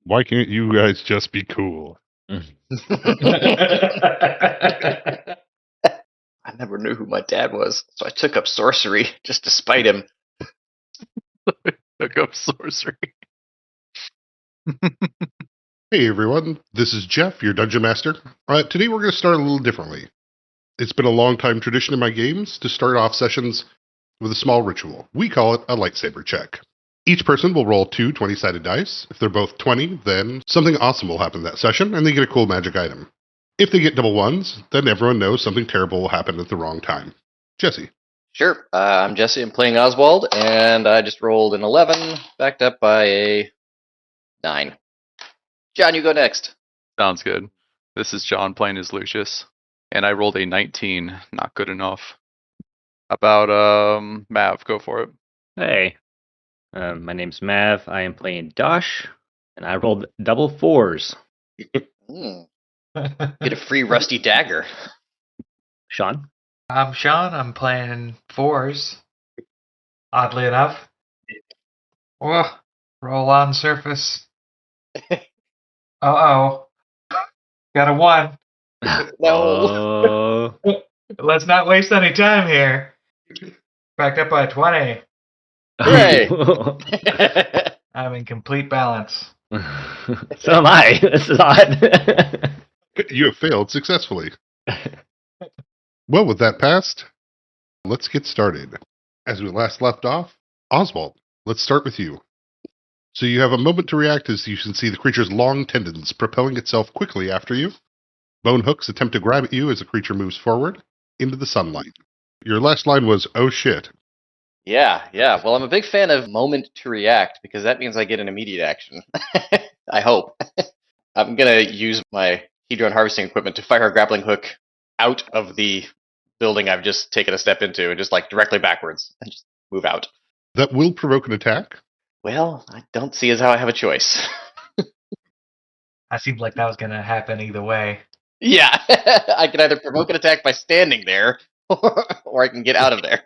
Why can't you guys just be cool? I never knew who my dad was, so I took up sorcery just to spite him. Took up sorcery. Hey everyone, this is Jeff, your Dungeon Master. Today we're going to start a little differently. It's been a long time tradition in my games to start off sessions with a small ritual. We call it a lightsaber check. Each person will roll two 20-sided dice. If they're both 20, then something awesome will happen that session, and they get a cool magic item. If they get double ones, then everyone knows something terrible will happen at the wrong time. Jesse. Sure, I'm Jesse. I'm playing Oswald, and I just rolled an 11, backed up by a 9. John, you go next. Sounds good. This is John playing as Lucius, and I rolled a 19. Not good enough. About Mav, go for it. Hey, my name's Mav. I am playing Dosh, and I rolled double 4s. Get a free rusty dagger. Sean? I'm Sean. I'm playing 4s. Oddly enough. Whoa. Roll on surface. Uh-oh. Got a 1. No. Let's not waste any time here. Backed up by a 20. Hooray! I'm in complete balance. So am I. This is odd. You have failed successfully. Well, with that passed, let's get started. As we last left off, Oswald, let's start with you. So you have a moment to react as you can see the creature's long tendons propelling itself quickly after you. Bone hooks attempt to grab at you as the creature moves forward into the sunlight. Your last line was, "Oh shit." Yeah. Well, I'm a big fan of moment to react because that means I get an immediate action. I hope. I'm going to use my Hedron harvesting equipment to fire a grappling hook out of the building I've just taken a step into and just like directly backwards and just move out. That will provoke an attack. Well, I don't see as how I have a choice. I seemed like that was going to happen either way. Yeah, I can either provoke an attack by standing there or I can get out of there.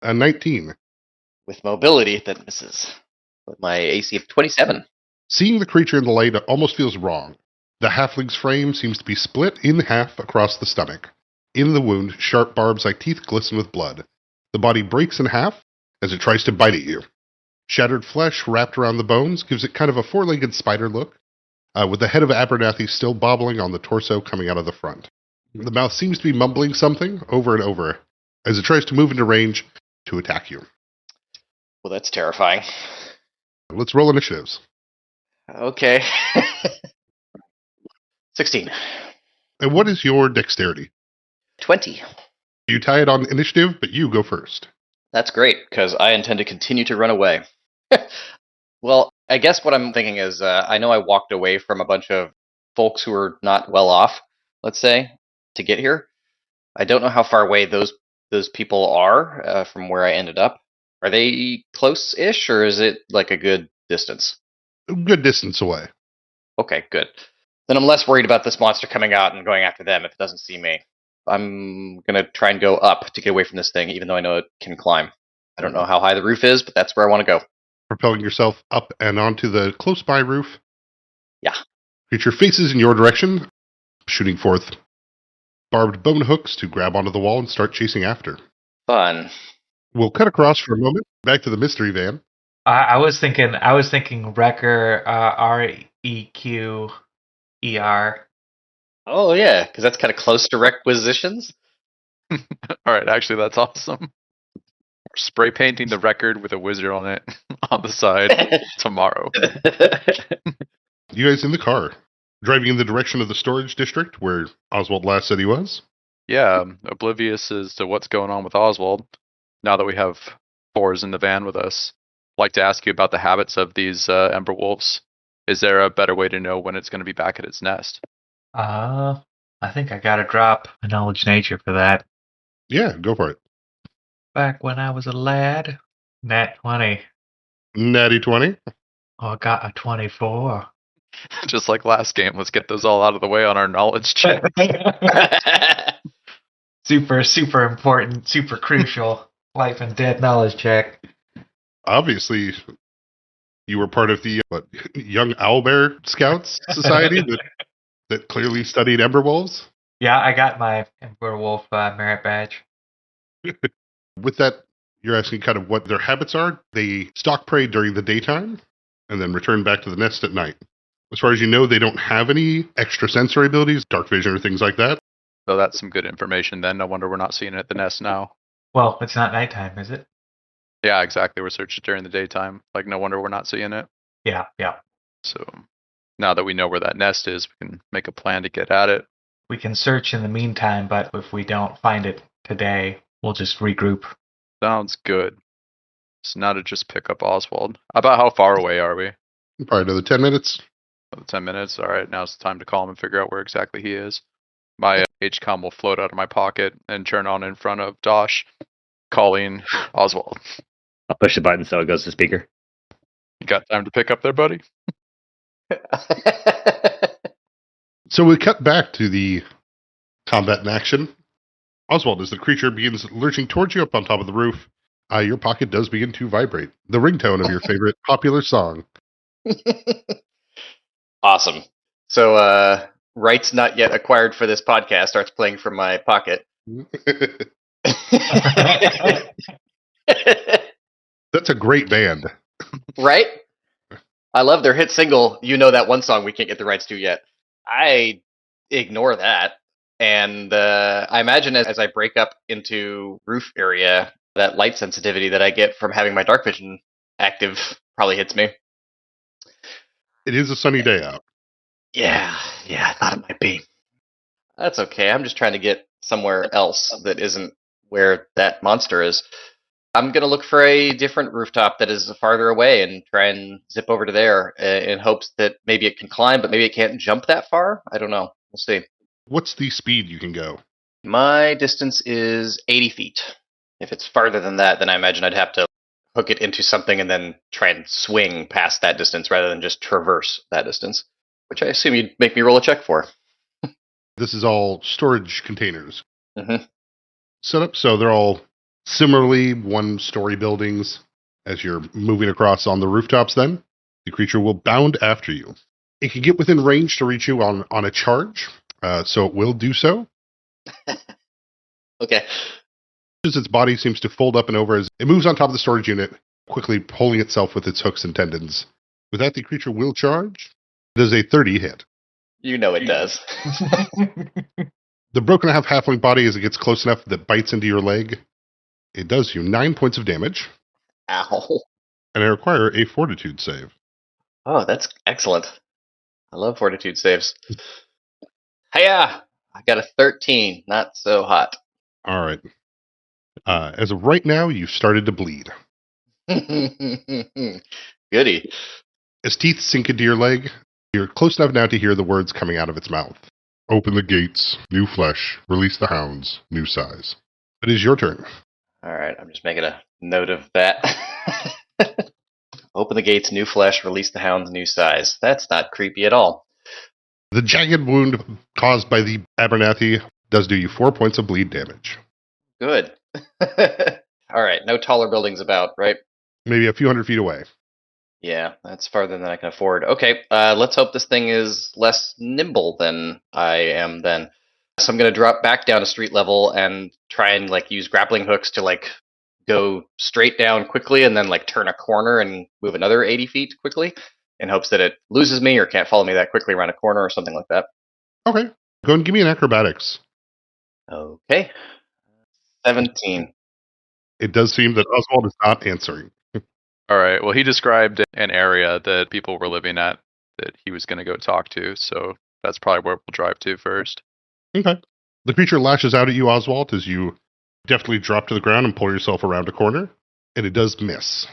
A 19. With mobility, that misses. With my AC of 27. Seeing the creature in the light almost feels wrong. The halfling's frame seems to be split in half across the stomach. In the wound, sharp barbs like teeth glisten with blood. The body breaks in half as it tries to bite at you. Shattered flesh wrapped around the bones gives it kind of a four-legged spider look, with the head of Abernathy still bobbling on the torso coming out of the front. The mouth seems to be mumbling something over and over as it tries to move into range to attack you. Well, that's terrifying. Let's roll initiatives. Okay. 16. And what is your dexterity? 20. You tie it on initiative, but you go first. That's great, because I intend to continue to run away. Well, I guess what I'm thinking is I know I walked away from a bunch of folks who are not well off, let's say, to get here. I don't know how far away those people are from where I ended up. Are they close-ish, or is it like a good distance? A good distance away. Okay, good. Then I'm less worried about this monster coming out and going after them if it doesn't see me. I'm going to try and go up to get away from this thing, even though I know it can climb. I don't know how high the roof is, but that's where I want to go. Propelling yourself up and onto the close-by roof. Yeah. Creature faces in your direction, shooting forth barbed bone hooks to grab onto the wall and start chasing after. Fun. We'll cut across for a moment, back to the mystery van. I was thinking Wrecker, REQER. Oh, yeah, because that's kind of close to requisitions. All right, actually, that's awesome. We're spray painting the record with a wizard on it on the side tomorrow. You guys in the car, driving in the direction of the storage district where Oswald last said he was? Yeah, oblivious as to what's going on with Oswald. Now that we have 4s in the van with us, I'd like to ask you about the habits of these Ember Wolves. Is there a better way to know when it's going to be back at its nest? I think I gotta drop a knowledge nature for that. Yeah, go for it. Back when I was a lad, nat 20. Natty 20. Oh, I got a 24. Just like last game, let's get those all out of the way on our knowledge check. Super important, super crucial life and death knowledge check. Obviously, You were part of the Young Owlbear Scouts Society that clearly studied Emberwolves. Yeah, I got my werewolf merit badge. With that, you're asking kind of what their habits are. They stalk prey during the daytime and then return back to the nest at night. As far as you know, they don't have any extrasensory abilities, dark vision or things like that. So that's some good information then. No wonder we're not seeing it at the nest now. Well, it's not nighttime, is it? Yeah, exactly. We're searching during the daytime. Like, no wonder we're not seeing it. Yeah. So now that we know where that nest is, we can make a plan to get at it. We can search in the meantime, but if we don't find it today, we'll just regroup. Sounds good. So now to just pick up Oswald. About how far away are we? Probably another 10 minutes. About 10 minutes. All right, now it's time to call him and figure out where exactly he is. My HCOM will float out of my pocket and turn on in front of Dosh, calling Oswald. I'll push the button so it goes to speaker. You got time to pick up there, buddy? So we cut back to the combat in action. Oswald, as the creature begins lurching towards you up on top of the roof, your pocket does begin to vibrate. The ringtone of your favorite popular song. Awesome. So, rights not yet acquired for this podcast starts playing from my pocket. That's a great band. Right? I love their hit single, You Know That One Song We Can't Get the Rights to Yet. I ignore that. And I imagine as I break up into roof area, that light sensitivity that I get from having my dark vision active probably hits me. It is a sunny day out. Yeah, I thought it might be. That's okay. I'm just trying to get somewhere else that isn't where that monster is. I'm going to look for a different rooftop that is farther away and try and zip over to there in hopes that maybe it can climb, but maybe it can't jump that far. I don't know. We'll see. What's the speed you can go? My distance is 80 feet. If it's farther than that, then I imagine I'd have to hook it into something and then try and swing past that distance rather than just traverse that distance, which I assume you'd make me roll a check for. This is all storage containers. Mm-hmm. Set up so they're all similarly one-story buildings. As you're moving across on the rooftops then, the creature will bound after you. It can get within range to reach you on a charge, so it will do so. Okay. As its body seems to fold up and over as it moves on top of the storage unit, quickly pulling itself with its hooks and tendons. With that, the creature will charge. It is a 30 hit. You know it does. The broken halfling body, as it gets close enough that bites into your leg, it does you 9 points of damage. Ow. And I require a fortitude save. Oh, that's excellent. I love fortitude saves. Hiya! I got a 13. Not so hot. All right. As of right now, you've started to bleed. Goody. As teeth sink into your leg, you're close enough now to hear the words coming out of its mouth. Open the gates, new flesh, release the hounds, new size. It is your turn. All right, I'm just making a note of that. Open the gates, new flesh, release the hounds, new size. That's not creepy at all. The jagged wound caused by the Abernathy does do you 4 points of bleed damage. Good. All right, no taller buildings about, right? Maybe a few hundred feet away. Yeah, that's farther than I can afford. Okay, let's hope this thing is less nimble than I am then. So I'm going to drop back down to street level and try and use grappling hooks to go straight down quickly and then turn a corner and move another 80 feet quickly in hopes that it loses me or can't follow me that quickly around a corner or something like that. Okay. Go and give me an acrobatics. Okay. 17. It does seem that Oswald is not answering. All right. Well, he described an area that people were living at that he was going to go talk to, so that's probably where we'll drive to first. Okay. The creature lashes out at you, Oswald, as you deftly drop to the ground and pull yourself around a corner, and it does miss,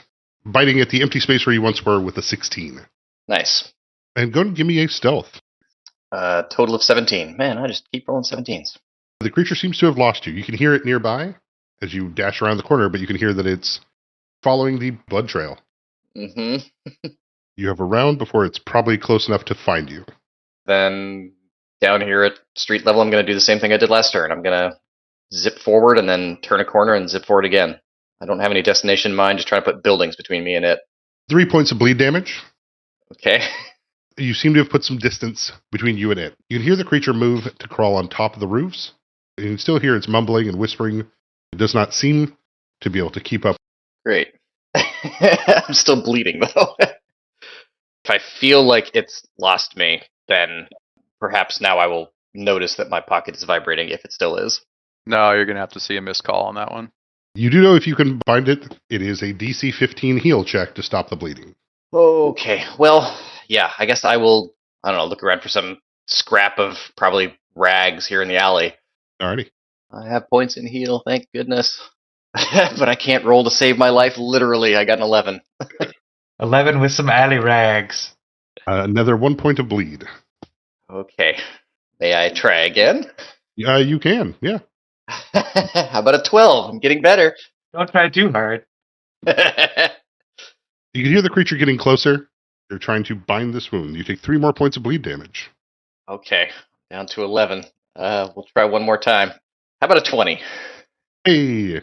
biting at the empty space where you once were with a 16. Nice. And go and give me a stealth. Total of 17. Man, I just keep rolling 17s. The creature seems to have lost you. You can hear it nearby as you dash around the corner, but you can hear that it's following the blood trail. Mm-hmm. You have a round before it's probably close enough to find you. Then down here at street level, I'm going to do the same thing I did last turn. I'm going to zip forward and then turn a corner and zip forward again. I don't have any destination in mind, just trying to put buildings between me and it. 3 points of bleed damage. Okay. You seem to have put some distance between you and it. You can hear the creature move to crawl on top of the roofs. You can still hear its mumbling and whispering. It does not seem to be able to keep up. Great. I'm still bleeding, though. If I feel like it's lost me, then perhaps now I will notice that my pocket is vibrating, if it still is. No, you're going to have to see a missed call on that one. You do know if you can bind it, it is a DC 15 heal check to stop the bleeding. Okay, well, yeah, I guess I will, I don't know, look around for some scrap of probably rags here in the alley. Alrighty. I have points in heal, thank goodness. But I can't roll to save my life, literally. I got an 11. 11 with some alley rags. Another 1 point of bleed. Okay, may I try again? You can, yeah. How about a 12? I'm getting better. Don't try too hard. You can hear the creature getting closer. They're trying to bind this wound. You take 3 more points of bleed damage. Okay, down to 11. We'll try one more time. How about a 20? Hey,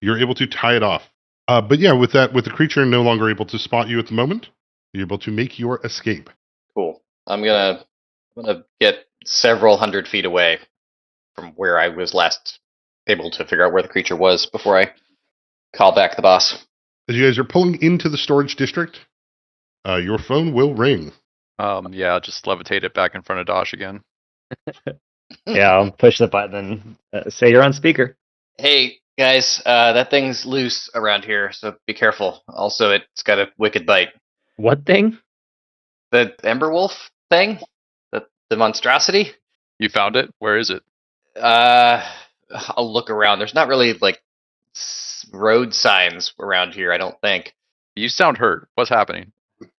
you're able to tie it off. But yeah, with the creature no longer able to spot you at the moment, you're able to make your escape. Cool. I'm gonna get several hundred feet away from where I was last able to figure out where the creature was before I call back the boss. As you guys are pulling into the storage district, your phone will ring. Yeah, just levitate it back in front of Dosh again. Yeah, I'll push the button and say you're on speaker. Hey guys, that thing's loose around here, so be careful. Also, it's got a wicked bite. What thing? The Ember Wolf thing, the monstrosity. You found it? Where is it? I'll look around. There's not really like road signs around here, I don't think. You sound hurt. What's happening?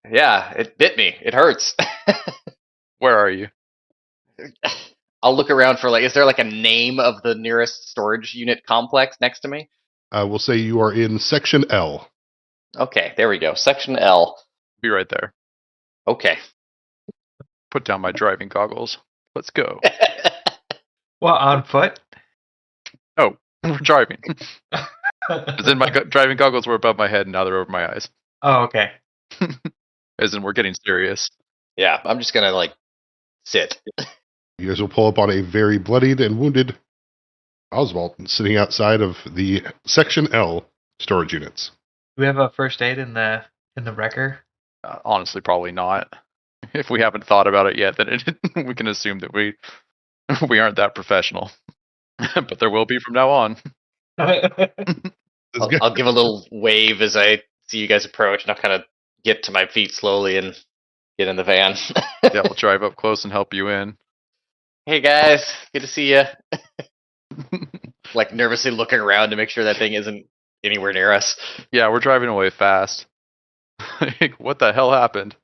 Yeah, it bit me. It hurts. Where are you? I'll look around for is there like a name of the nearest storage unit complex next to me? We'll say you are in Section L. Okay, there we go. Section L. Be right there. Okay. Put down my driving goggles. Let's go. Well, on foot? Oh, we're driving. As in my driving goggles were above my head and now they're over my eyes. Oh, okay. As in we're getting serious. Yeah, I'm just gonna sit. You guys will pull up on a very bloodied and wounded Oswald sitting outside of the Section L storage units. Do we have a first aid in the wrecker? Honestly, probably not. If we haven't thought about it yet, then we can assume that we aren't that professional. But there will be from now on. I'll give a little wave as I see you guys approach, and I'll kind of get to my feet slowly and get in the van. Yeah, we'll drive up close and help you in. Hey guys, good to see you. Nervously looking around to make sure that thing isn't anywhere near us. Yeah, we're driving away fast. What the hell happened?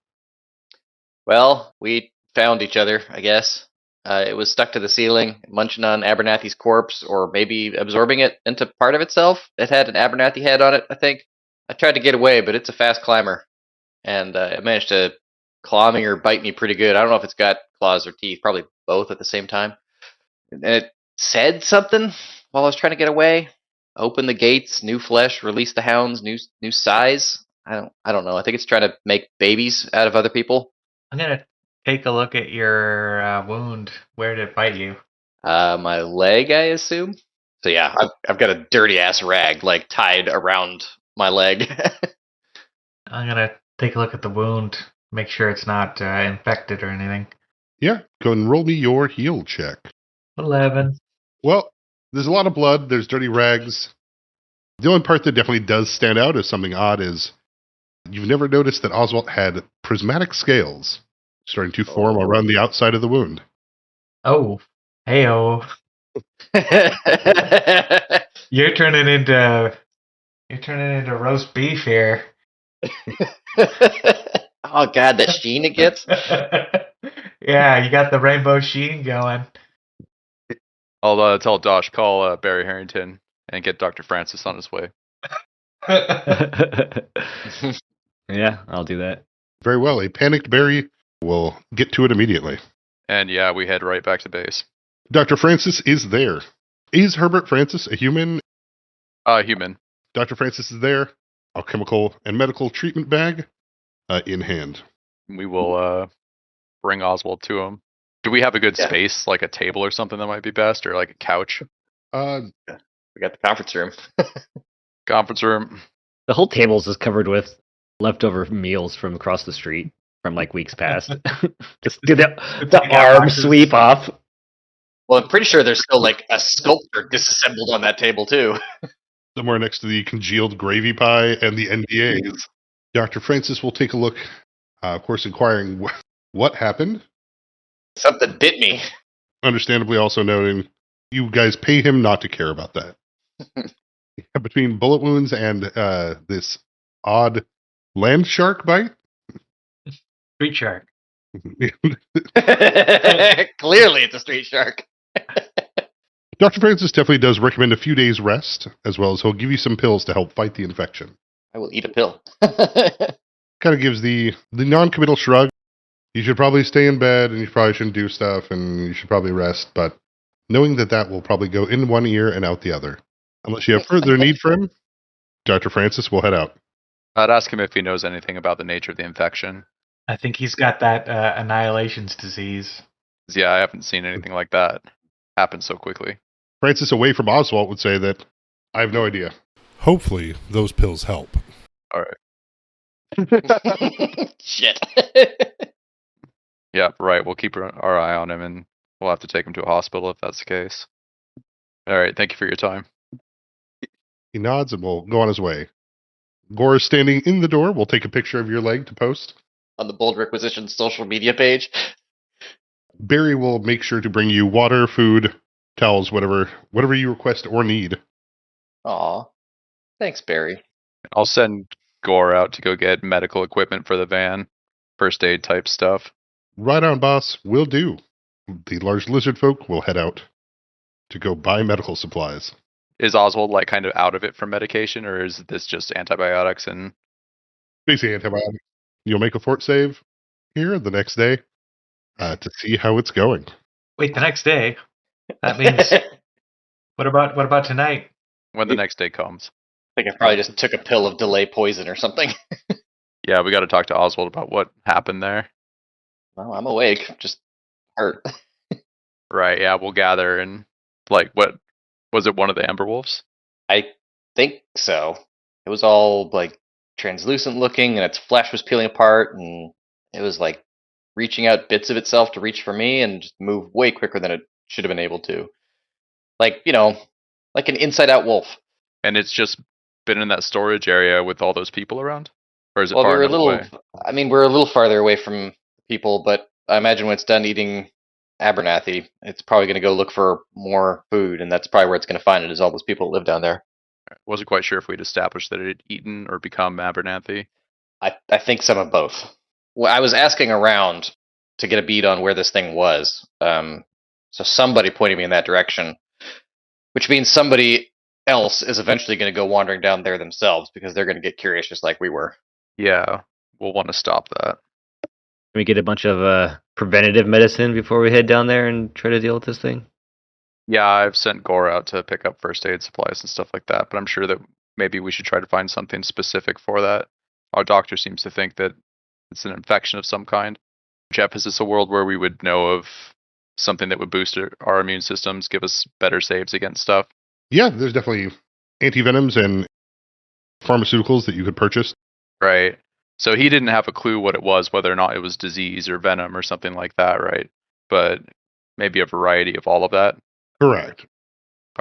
Well, we found each other, I guess. It was stuck to the ceiling, munching on Abernathy's corpse, or maybe absorbing it into part of itself. It had an Abernathy head on it, I think. I tried to get away, but it's a fast climber. And it managed to claw me or bite me pretty good. I don't know if it's got claws or teeth, probably both at the same time. And it said something while I was trying to get away. Open the gates, new flesh, release the hounds, new size. I don't know. I think it's trying to make babies out of other people. I'm going to take a look at your wound. Where did it bite you? My leg, I assume. So yeah, I've got a dirty ass rag tied around my leg. I'm going to take a look at the wound, make sure it's not infected or anything. Yeah, go and roll me your heal check. 11. Well, there's a lot of blood. There's dirty rags. The only part that definitely does stand out as something odd is you've never noticed that Oswald had prismatic scales starting to form around the outside of the wound. Oh, hey-oh. You're turning into roast beef here. Oh god, that sheen it gets. Yeah, you got the rainbow sheen going. I'll tell Dosh, call Barry Harrington and get Dr. Francis on his way. Yeah, I'll do that. Very well. A panicked Barry will get to it immediately. And yeah, we head right back to base. Dr. Francis is there. Is Herbert Francis a human? Human. Dr. Francis is there. alchemical and medical treatment bag in hand. We will bring Oswald to him. Do we have a good Yeah. space, like a table or something that might be best, or like a couch? We got the conference room. Conference room. The whole table is just covered with leftover meals from across the street from like weeks past. Just do the takeout arm boxes. sweep off. Well, I'm pretty sure there's still like a sculpture disassembled on that table too. Somewhere next to the congealed gravy pie and the NDAs. Dr. Francis will take a look, of course, inquiring what happened. Something bit me. Understandably, also noting you guys pay him not to care about that. Between bullet wounds and this odd land shark bite. Street shark. Clearly, it's a street shark. Dr. Francis definitely does recommend a few days rest, as well as he'll give you some pills to help fight the infection. I will eat a pill. Kind of gives the non-committal shrug. You should probably stay in bed, and you probably shouldn't do stuff, and you should probably rest, but knowing that will probably go in one ear and out the other. Unless you have further need for him, Dr. Francis will head out. I'd ask him if he knows anything about the nature of the infection. I think he's got that annihilations disease. 'Cause, yeah, I haven't seen anything like that happen so quickly. Francis, away from Oswald, would say that I have no idea. Hopefully, those pills help. All right. Shit. Yeah, right. We'll keep our eye on him, and we'll have to take him to a hospital if that's the case. All right. Thank you for your time. He nods and will go on his way. Gore is standing in the door. We'll take a picture of your leg to post. On the Bold Requisition social media page. Barry will make sure to bring you water, food, towels, whatever you request or need. Aw. Thanks, Barry. I'll send Gore out to go get medical equipment for the van, first aid type stuff. Right on, boss. Will do. The large lizard folk will head out to go buy medical supplies. Is Oswald like kind of out of it from medication, or is this just antibiotics and Basically antibiotics. You'll make a fort save here the next day to see how it's going. Wait, the next day? That means what about tonight? when the next day comes? I think I probably just took a pill of delay poison or something. Yeah, we got to talk to Oswald about what happened there. Well, I'm awake. Just hurt. Right, yeah, we'll gather and like what was it, one of the Ember Wolves? I think so. It was all like translucent looking, and its flesh was peeling apart, and it was like reaching out bits of itself to reach for me and just move way quicker than it should have been able to. Like, like an inside out wolf. And it's just been in that storage area with all those people around? Or is it Well, far we were a enough little, away? I mean, we're a little farther away from people, but I imagine when it's done eating Abernathy, it's probably going to go look for more food, and that's probably where it's going to find it, is all those people that live down there. Wasn't quite sure if we'd established that it had eaten or become Abernathy. I think some of both. Well, I was asking around to get a bead on where this thing was. So somebody pointed me in that direction, which means somebody else is eventually going to go wandering down there themselves because they're going to get curious just like we were. Yeah, we'll want to stop that. Can we get a bunch of preventative medicine before we head down there and try to deal with this thing? Yeah, I've sent Gore out to pick up first aid supplies and stuff like that, but I'm sure that maybe we should try to find something specific for that. Our doctor seems to think that it's an infection of some kind. Jeff, is this a world where we would know of something that would boost our immune systems, give us better saves against stuff? Yeah, there's definitely antivenoms and pharmaceuticals that you could purchase. Right. So he didn't have a clue what it was, whether or not it was disease or venom or something like that, right? But maybe a variety of all of that. Correct.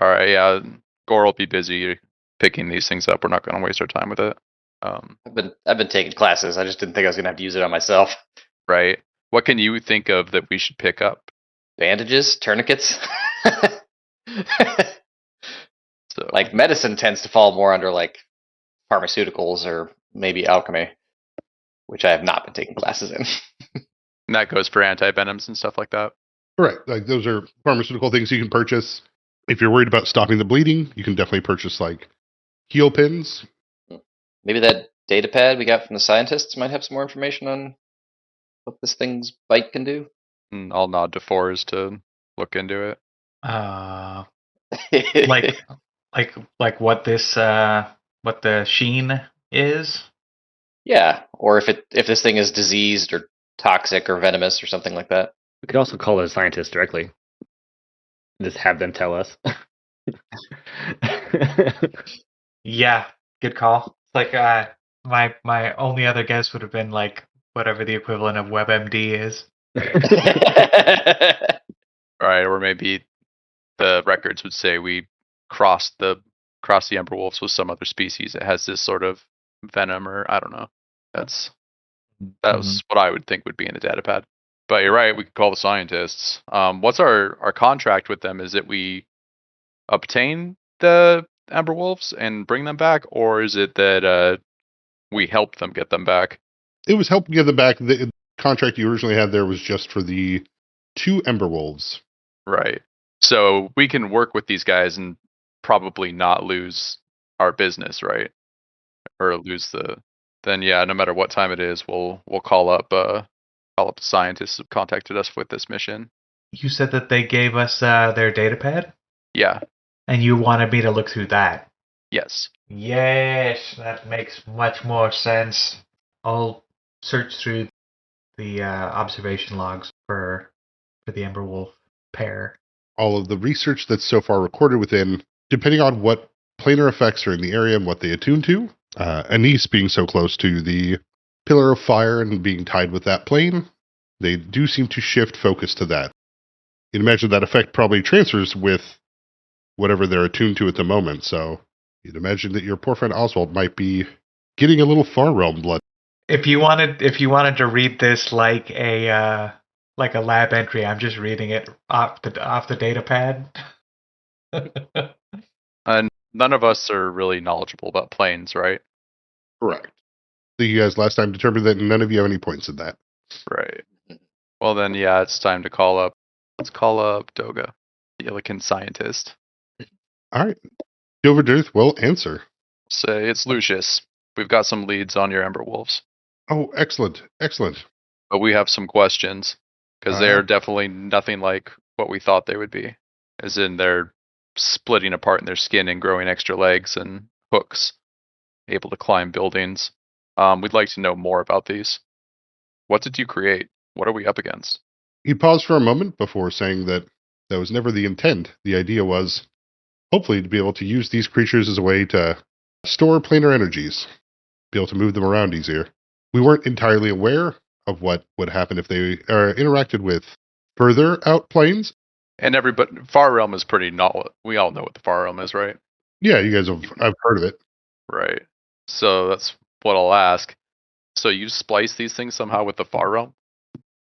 All right, yeah. Gore will be busy picking these things up. We're not going to waste our time with it. I've been taking classes. I just didn't think I was going to have to use it on myself. Right. What can you think of that we should pick up? Bandages, tourniquets. So, Like medicine tends to fall more under like pharmaceuticals or maybe alchemy, which I have not been taking classes in. and that goes for antivenoms and stuff like that. Correct. Like those are pharmaceutical things you can purchase. If you're worried about stopping the bleeding, you can definitely purchase like heel pins. Maybe that data pad we got from the scientists might have some more information on what this thing's bite can do. And I'll nod to Fours to look into it. Like what this what the sheen is. Yeah, or if this thing is diseased or toxic or venomous or something like that. We could also call the scientists directly. Just have them tell us. Yeah, good call. Like my only other guess would have been like whatever the equivalent of WebMD is. Right, or maybe the records would say we crossed the Emberwolves with some other species that has this sort of venom, or I don't know. That was what I would think would be in a data pad. But you're right, we could call the scientists. What's our contract with them? Is it we obtain the Emberwolves and bring them back, or is it that we help them get them back? It was helping get them back. The contract you originally had there was just for the 2 Emberwolves. Right. So we can work with these guys and probably not lose our business, right? Or lose the. Then yeah, no matter what time it is, we'll call up the scientists who contacted us with this mission. You said that they gave us their data pad, Yeah. and you wanted me to look through that. Yes. Yes, that makes much more sense. I'll search through the observation logs for the Emberwolf pair. All of the research that's so far recorded within, depending on what planar effects are in the area and what they attune to, Anise being so close to the pillar of fire and being tied with that plane, they do seem to shift focus to that. You'd imagine that effect probably transfers with whatever they're attuned to at the moment, so you'd imagine that your poor friend Oswald might be getting a little far realm blood. If you wanted to read this like a lab entry, I'm just reading it off the data pad. And none of us are really knowledgeable about planes, right? Correct. So you guys last time determined that none of you have any points in that. Right. Well then, yeah, it's time to call up. Let's call up Doga, the Illican scientist. All right. Silverdearth will answer. Say, it's Lucius. We've got some leads on your Emberwolves, Oh, excellent. Excellent. but we have some questions because they're definitely nothing like what we thought they would be. As in, they're splitting apart in their skin and growing extra legs and hooks, able to climb buildings. We'd like to know more about these. What did you create? What are we up against? He paused for a moment before saying that that was never the intent. The idea was hopefully to be able to use these creatures as a way to store planar energies, be able to move them around easier. We weren't entirely aware of what would happen if they interacted with further out planes. And everybody, Far Realm is pretty not. We all know what the Far Realm is, right? Yeah, you guys I've heard of it. Right. So that's what I'll ask. So you splice these things somehow with the Far Realm?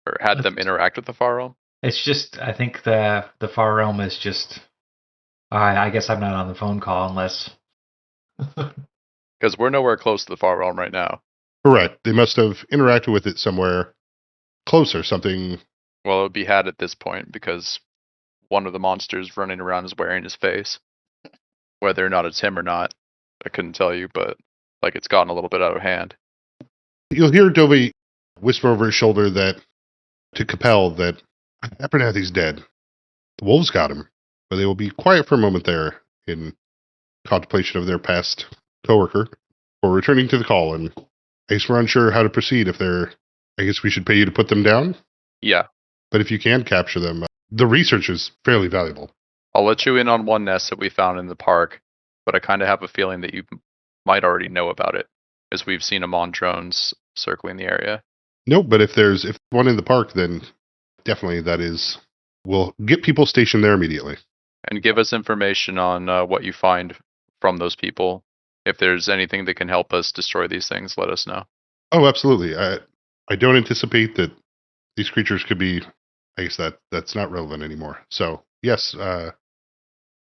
Or had them interact with the Far Realm? It's just, I think the Far Realm is just. I guess I'm not on the phone call unless. Because we're nowhere close to the Far Realm right now. Correct. They must have interacted with it somewhere closer, something. Well, it would be had at this point because one of the monsters running around is wearing his face. Whether or not it's him or not, I couldn't tell you, but like it's gotten a little bit out of hand. You'll hear Dovey whisper over his shoulder that to Capel that Abernathy's dead. The wolves got him, but they will be quiet for a moment there in contemplation of their past coworker or returning to the call. And I guess we're unsure how to proceed. I guess we should pay you to put them down. Yeah. But if you can capture them, the research is fairly valuable. I'll let you in on one nest that we found in the park, but I kind of have a feeling that you might already know about it, as we've seen them on drones circling the area. No, but if one in the park, then definitely we'll get people stationed there immediately. And give us information on what you find from those people. If there's anything that can help us destroy these things, let us know. Oh, absolutely. I don't anticipate that these creatures could be. I guess that's not relevant anymore. So yes,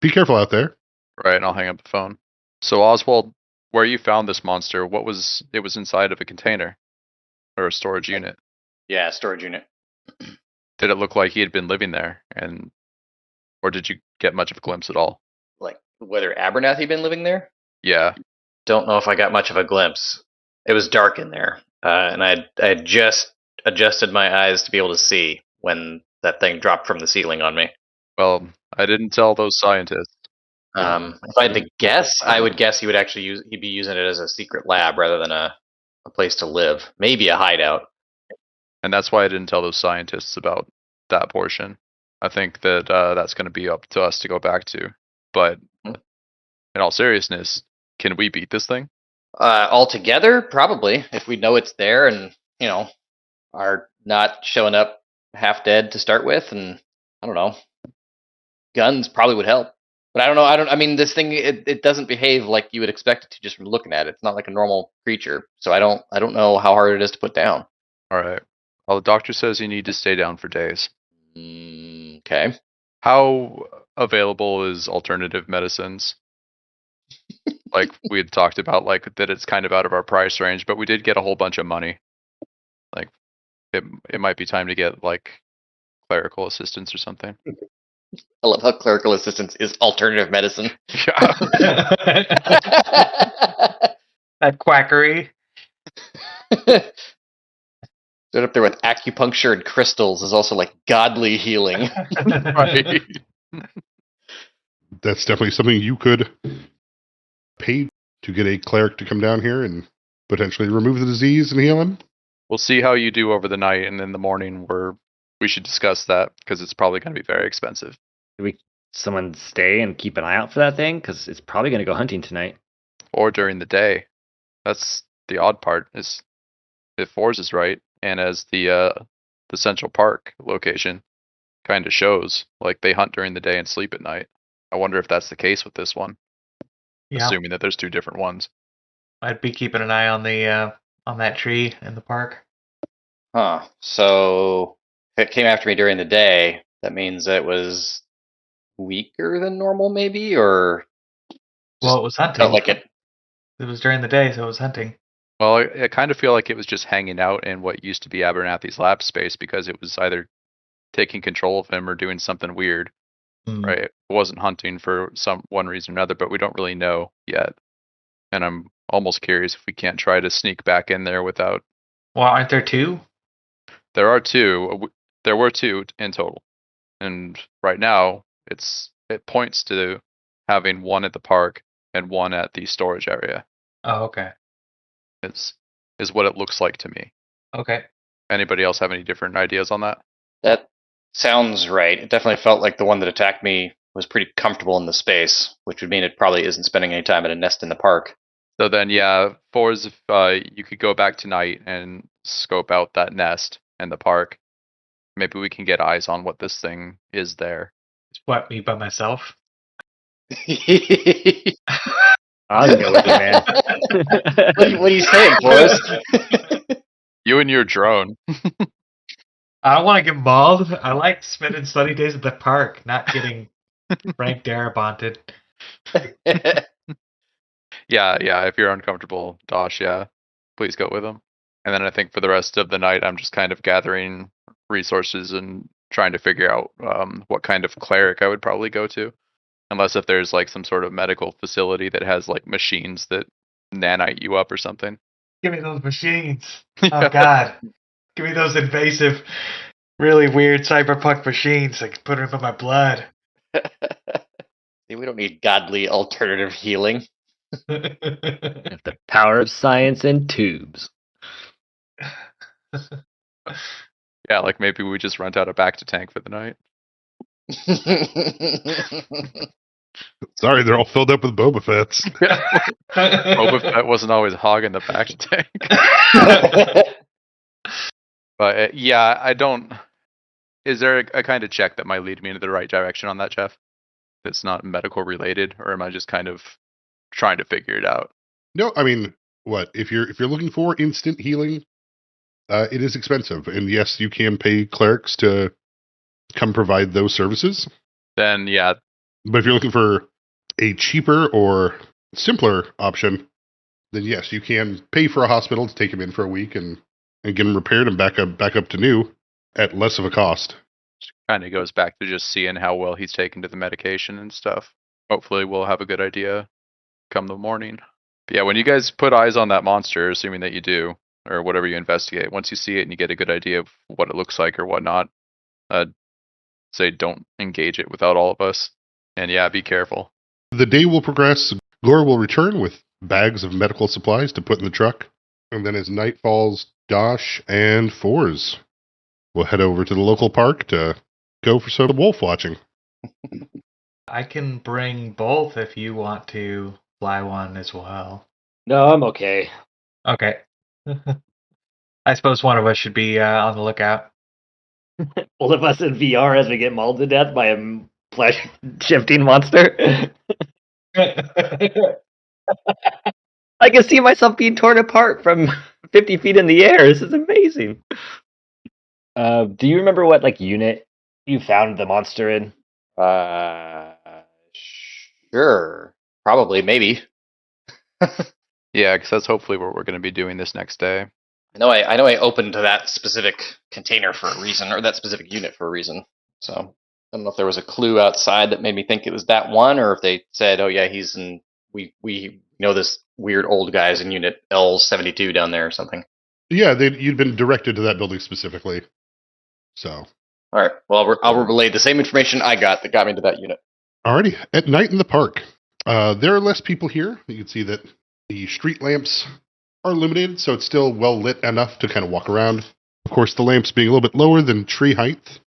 be careful out there. Right, and I'll hang up the phone. So Oswald, where you found this monster, it was inside of a container or a storage unit. Yeah, storage unit. Did it look like he had been living there, or did you get much of a glimpse at all? Like whether Abernathy been living there? Yeah. Don't know if I got much of a glimpse. It was dark in there, and I just adjusted my eyes to be able to see when that thing dropped from the ceiling on me. Well, I didn't tell those scientists. If I had to guess, I would guess he'd be using it as a secret lab rather than a place to live. Maybe a hideout. And that's why I didn't tell those scientists about that portion. I think that that's going to be up to us to go back to. But in all seriousness, can we beat this thing? Altogether, probably, if we know it's there and, are not showing up half dead to start with, and I don't know. Guns probably would help. But I don't know. I mean, this thing it doesn't behave like you would expect it to just from looking at it. It's not like a normal creature. So I don't know how hard it is to put down. All right. Well, the doctor says you need to stay down for days. Okay. How available is alternative medicines? Like we had talked about, like that it's kind of out of our price range, but we did get a whole bunch of money. Like it might be time to get like clerical assistance or something. I love how clerical assistance is alternative medicine. Yeah. That quackery. Stood up there with acupuncture and crystals is also like godly healing. Right. That's definitely something you could pay to get a cleric to come down here and potentially remove the disease and heal him. We'll see how you do over the night, and in the morning we should discuss that because it's probably going to be very expensive. Someone stay and keep an eye out for that thing? Because it's probably going to go hunting tonight. Or during the day. That's the odd part, is if Fours is right, and as the Central Park location kind of shows, like they hunt during the day and sleep at night. I wonder if that's the case with this one, Yeah, assuming that there's two different ones. I'd be keeping an eye on the on that tree in the park. Huh. So if it came after me during the day, that means that it was weaker than normal, maybe, or Well, it was hunting. felt like it. It was during the day, so it was hunting. Well, I kind of feel like it was just hanging out in what used to be Abernathy's lab space because it was either taking control of him or doing something weird. Right? It wasn't hunting for one reason or another, but we don't really know yet. And I'm almost curious if we can't try to sneak back in there without. Well, aren't there two? There are two. There were two in total, and right now it points to having one at the park and one at the storage area. Oh, okay. Is what it looks like to me. Okay. Anybody else have any different ideas on that? That sounds right. It definitely felt like the one that attacked me was pretty comfortable in the space, which would mean it probably isn't spending any time at a nest in the park. So then, yeah, Fours, if you could go back tonight and scope out that nest and the park, maybe we can get eyes on what this thing is there. What, me by myself? I'll go with you, man. What are you saying, Forrest? You and your drone. I don't want to get mauled. I like spending sunny days at the park, not getting Frank Darabonted. Yeah, if you're uncomfortable, Dosh, yeah, please go with him. And then I think for the rest of the night, I'm just kind of gathering resources and trying to figure out what kind of cleric I would probably go to. Unless if there's like some sort of medical facility that has like machines that nanite you up or something. Give me those machines. Oh, God. Give me those invasive, really weird cyberpunk machines. I can put them in my blood. We don't need godly alternative healing. The power of science and tubes. Yeah, like maybe we just rent out a back to tank for the night. Sorry, they're all filled up with Boba Fett's. Boba Fett wasn't always hogging the back to tank. But yeah, I don't. Is there a kind of check that might lead me into the right direction on that, Jeff? That's not medical related, or am I just kind of trying to figure it out? No, I mean, what if you're looking for instant healing? It is expensive, and yes, you can pay clerics to come provide those services. Then yeah. But if you're looking for a cheaper or simpler option, then yes, you can pay for a hospital to take him in for a week and get him repaired and back up to new at less of a cost. Kind of goes back to just seeing how well he's taken to the medication and stuff. Hopefully we'll have a good idea come the morning. But yeah, when you guys put eyes on that monster, assuming that you do, or whatever you investigate, once you see it and you get a good idea of what it looks like or whatnot, say don't engage it without all of us. And yeah, be careful. The day will progress. Gore will return with bags of medical supplies to put in the truck. And then as night falls, Dosh and Fours will head over to the local park to go for some wolf watching. I can bring both if you want to fly one as well. No, I'm okay. Okay. I suppose one of us should be on the lookout. Both of us in VR as we get mauled to death by a flesh shifting monster. I can see myself being torn apart from 50 feet in the air. This is amazing. Do you remember what unit you found the monster in? Sure. Probably, maybe. Yeah, because that's hopefully what we're going to be doing this next day. I know I opened that specific container for a reason, or that specific unit for a reason. So I don't know if there was a clue outside that made me think it was that one, or if they said, "Oh yeah, he's in." We know this weird old guy's in Unit L72 down there or something. Yeah, you'd been directed to that building specifically. So. All right. Well, I'll relay the same information I got that got me to that unit. Alrighty. At night in the park, there are less people here. You can see that the street lamps are illuminated, so it's still well lit enough to kind of walk around. Of course, the lamps being a little bit lower than tree height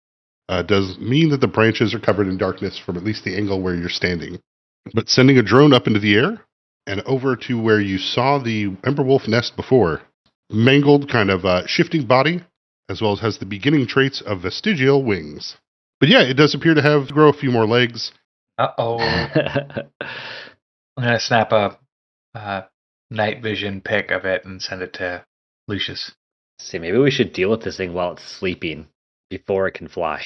does mean that the branches are covered in darkness from at least the angle where you're standing. But sending a drone up into the air and over to where you saw the Emberwolf nest before, mangled kind of shifting body, as well as has the beginning traits of vestigial wings. But yeah, it does appear to grow a few more legs. Uh-oh. I'm going to snap a night vision pic of it and send it to Lucius. See, maybe we should deal with this thing while it's sleeping before it can fly.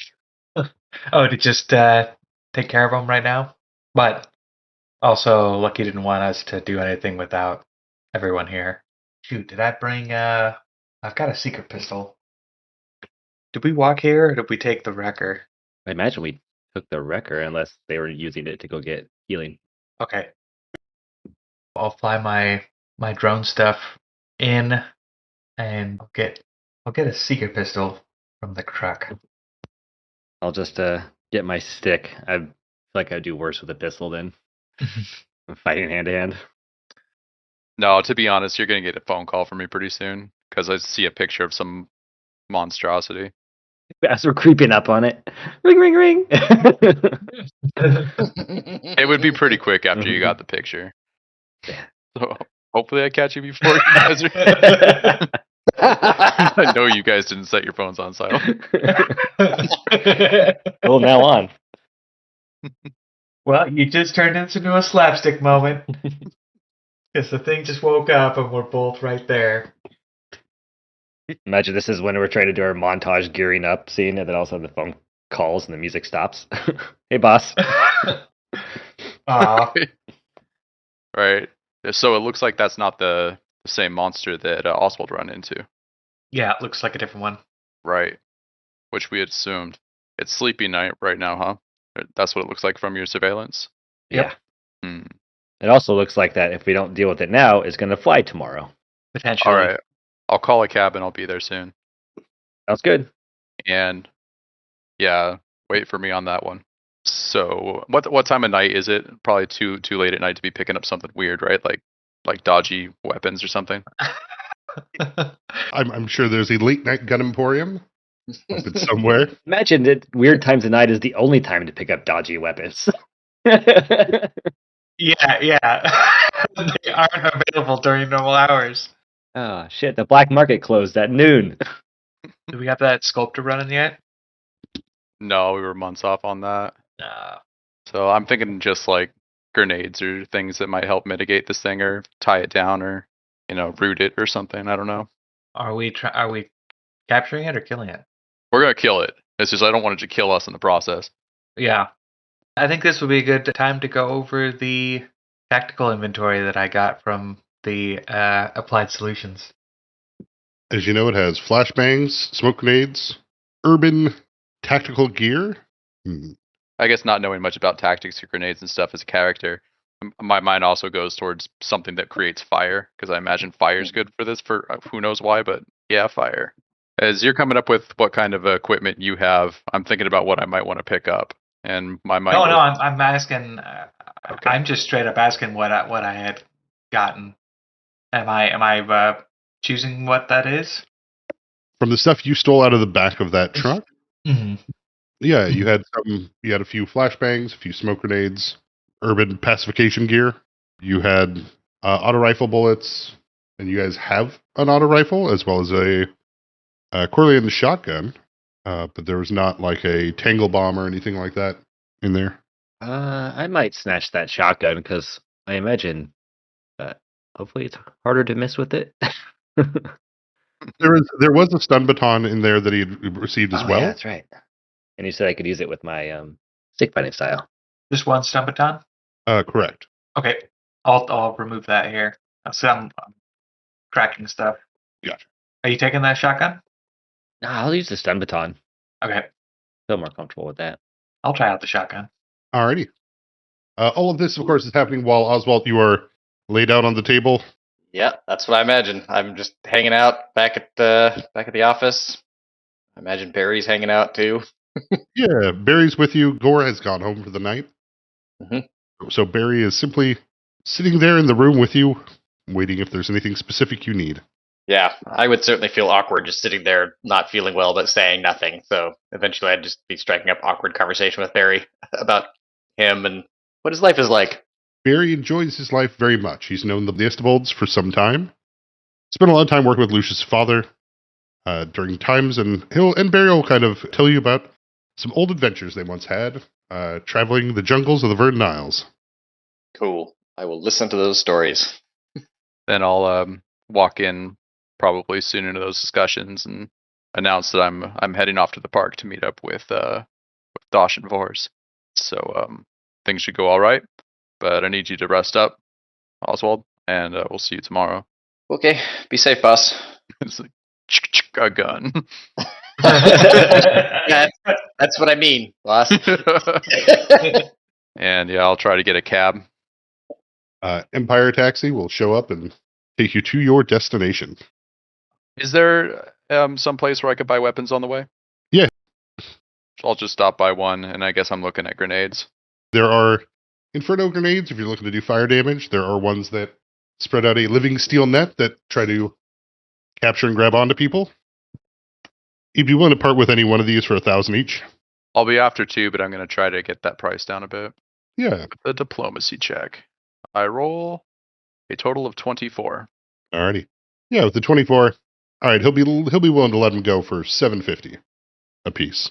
Oh, to just take care of him right now? But also, Lucky didn't want us to do anything without everyone here. Shoot, did I bring... I've got a secret pistol. Did we walk here, or did we take the wrecker? I imagine we took the wrecker unless they were using it to go get healing. Okay. I'll fly my drone stuff in, and I'll get a secret pistol from the truck. I'll just get my stick. I feel like I'd do worse with a pistol than fighting hand to hand. No, to be honest, you're going to get a phone call from me pretty soon because I see a picture of some monstrosity. As we're creeping up on it, ring, ring, ring. It would be pretty quick after you got the picture. So hopefully I catch you before you guys are... I know you guys didn't set your phones on silent. Well, now on. Well, you just turned this into a slapstick moment. Because the thing just woke up and we're both right there. Imagine this is when we're trying to do our montage gearing up scene, and then all of a sudden the phone calls and the music stops. Hey, boss. Right. So it looks like that's not the same monster that Oswald run into. Yeah, it looks like a different one. Right. Which we had assumed. It's sleepy night right now, huh? That's what it looks like from your surveillance? Yep. Hmm. It also looks like that if we don't deal with it now, it's going to fly tomorrow. Potentially. All right. I'll call a cab and I'll be there soon. Sounds good. And yeah, wait for me on that one. So what time of night is it? Probably too late at night to be picking up something weird, right? Like dodgy weapons or something. I'm sure there's a late night gun emporium up in somewhere. Imagine that weird times of night is the only time to pick up dodgy weapons. Yeah. They aren't available during normal hours. Oh, shit. The black market closed at noon. Do we have that sculptor running yet? No, we were months off on that. No. So I'm thinking just like grenades or things that might help mitigate this thing or tie it down or, root it or something. I don't know. Are we capturing it or killing it? We're going to kill it. It's just I don't want it to kill us in the process. Yeah. I think this would be a good time to go over the tactical inventory that I got from the Applied Solutions. As you know, it has flashbangs, smoke grenades, urban tactical gear. I guess not knowing much about tactics or grenades and stuff as a character, my mind also goes towards something that creates fire, because I imagine fire's good for this for who knows why, but yeah, fire. As you're coming up with what kind of equipment you have, I'm thinking about what I might want to pick up. And my mind No, I'm asking, Okay. I'm just straight up asking what I had gotten. Am I choosing what that is? From the stuff you stole out of the back of that truck, Mm-hmm. yeah, you had a few flashbangs, a few smoke grenades, urban pacification gear. You had auto rifle bullets, and you guys have an auto rifle as well as a Corleone shotgun. But there was not like a tangle bomb or anything like that in there. I might snatch that shotgun because I imagine hopefully it's harder to miss with it. There was a stun baton in there that he had received as Oh, well. yeah, that's right. And you said I could use it with my stick fighting style. Just one stun baton? Correct. Okay. I'll remove that here. So I'm cracking stuff. Gotcha. Are you taking that shotgun? Nah, I'll use the stun baton. Okay. Feel more comfortable with that. I'll try out the shotgun. Alrighty. All of this, of course, is happening while Oswald, you are laid out on the table. Yeah, that's what I imagine. I'm just hanging out back at the office. I imagine Barry's hanging out too. Yeah, Barry's with you. Gore has gone home for the night. Mhm. So Barry is simply sitting there in the room with you, waiting if there's anything specific you need. Yeah, I would certainly feel awkward just sitting there, not feeling well, but saying nothing. So eventually, I'd just be striking up awkward conversation with Barry about him and what his life is like. Barry enjoys his life very much. He's known the Istabolds for some time. Spent a lot of time working with Lucius' father during times, and Barry will kind of tell you about some old adventures they once had, traveling the jungles of the Verdant Isles. Cool. I will listen to those stories. Then I'll walk in probably soon into those discussions and announce that I'm heading off to the park to meet up with Dosh and Vors. So things should go all right, but I need you to rest up, Oswald, and we'll see you tomorrow. Okay, be safe, boss. It's like a gun. Yeah, that's what I mean, boss. And yeah, I'll try to get a cab. Empire Taxi will show up and take you to your destination. Is there some place where I could buy weapons on the way? Yeah. I'll just stop by one, and I guess I'm looking at grenades. There are Inferno grenades if you're looking to do fire damage. There are ones that spread out a living steel net that try to capture and grab onto people. You'd be willing to part with any one of these for 1,000 each? I'll be after 2, but I'm going to try to get that price down a bit. Yeah. The diplomacy check. I roll a total of 24. Alrighty. Yeah, with the 24. All right, he'll be willing to let him go for 750 a piece.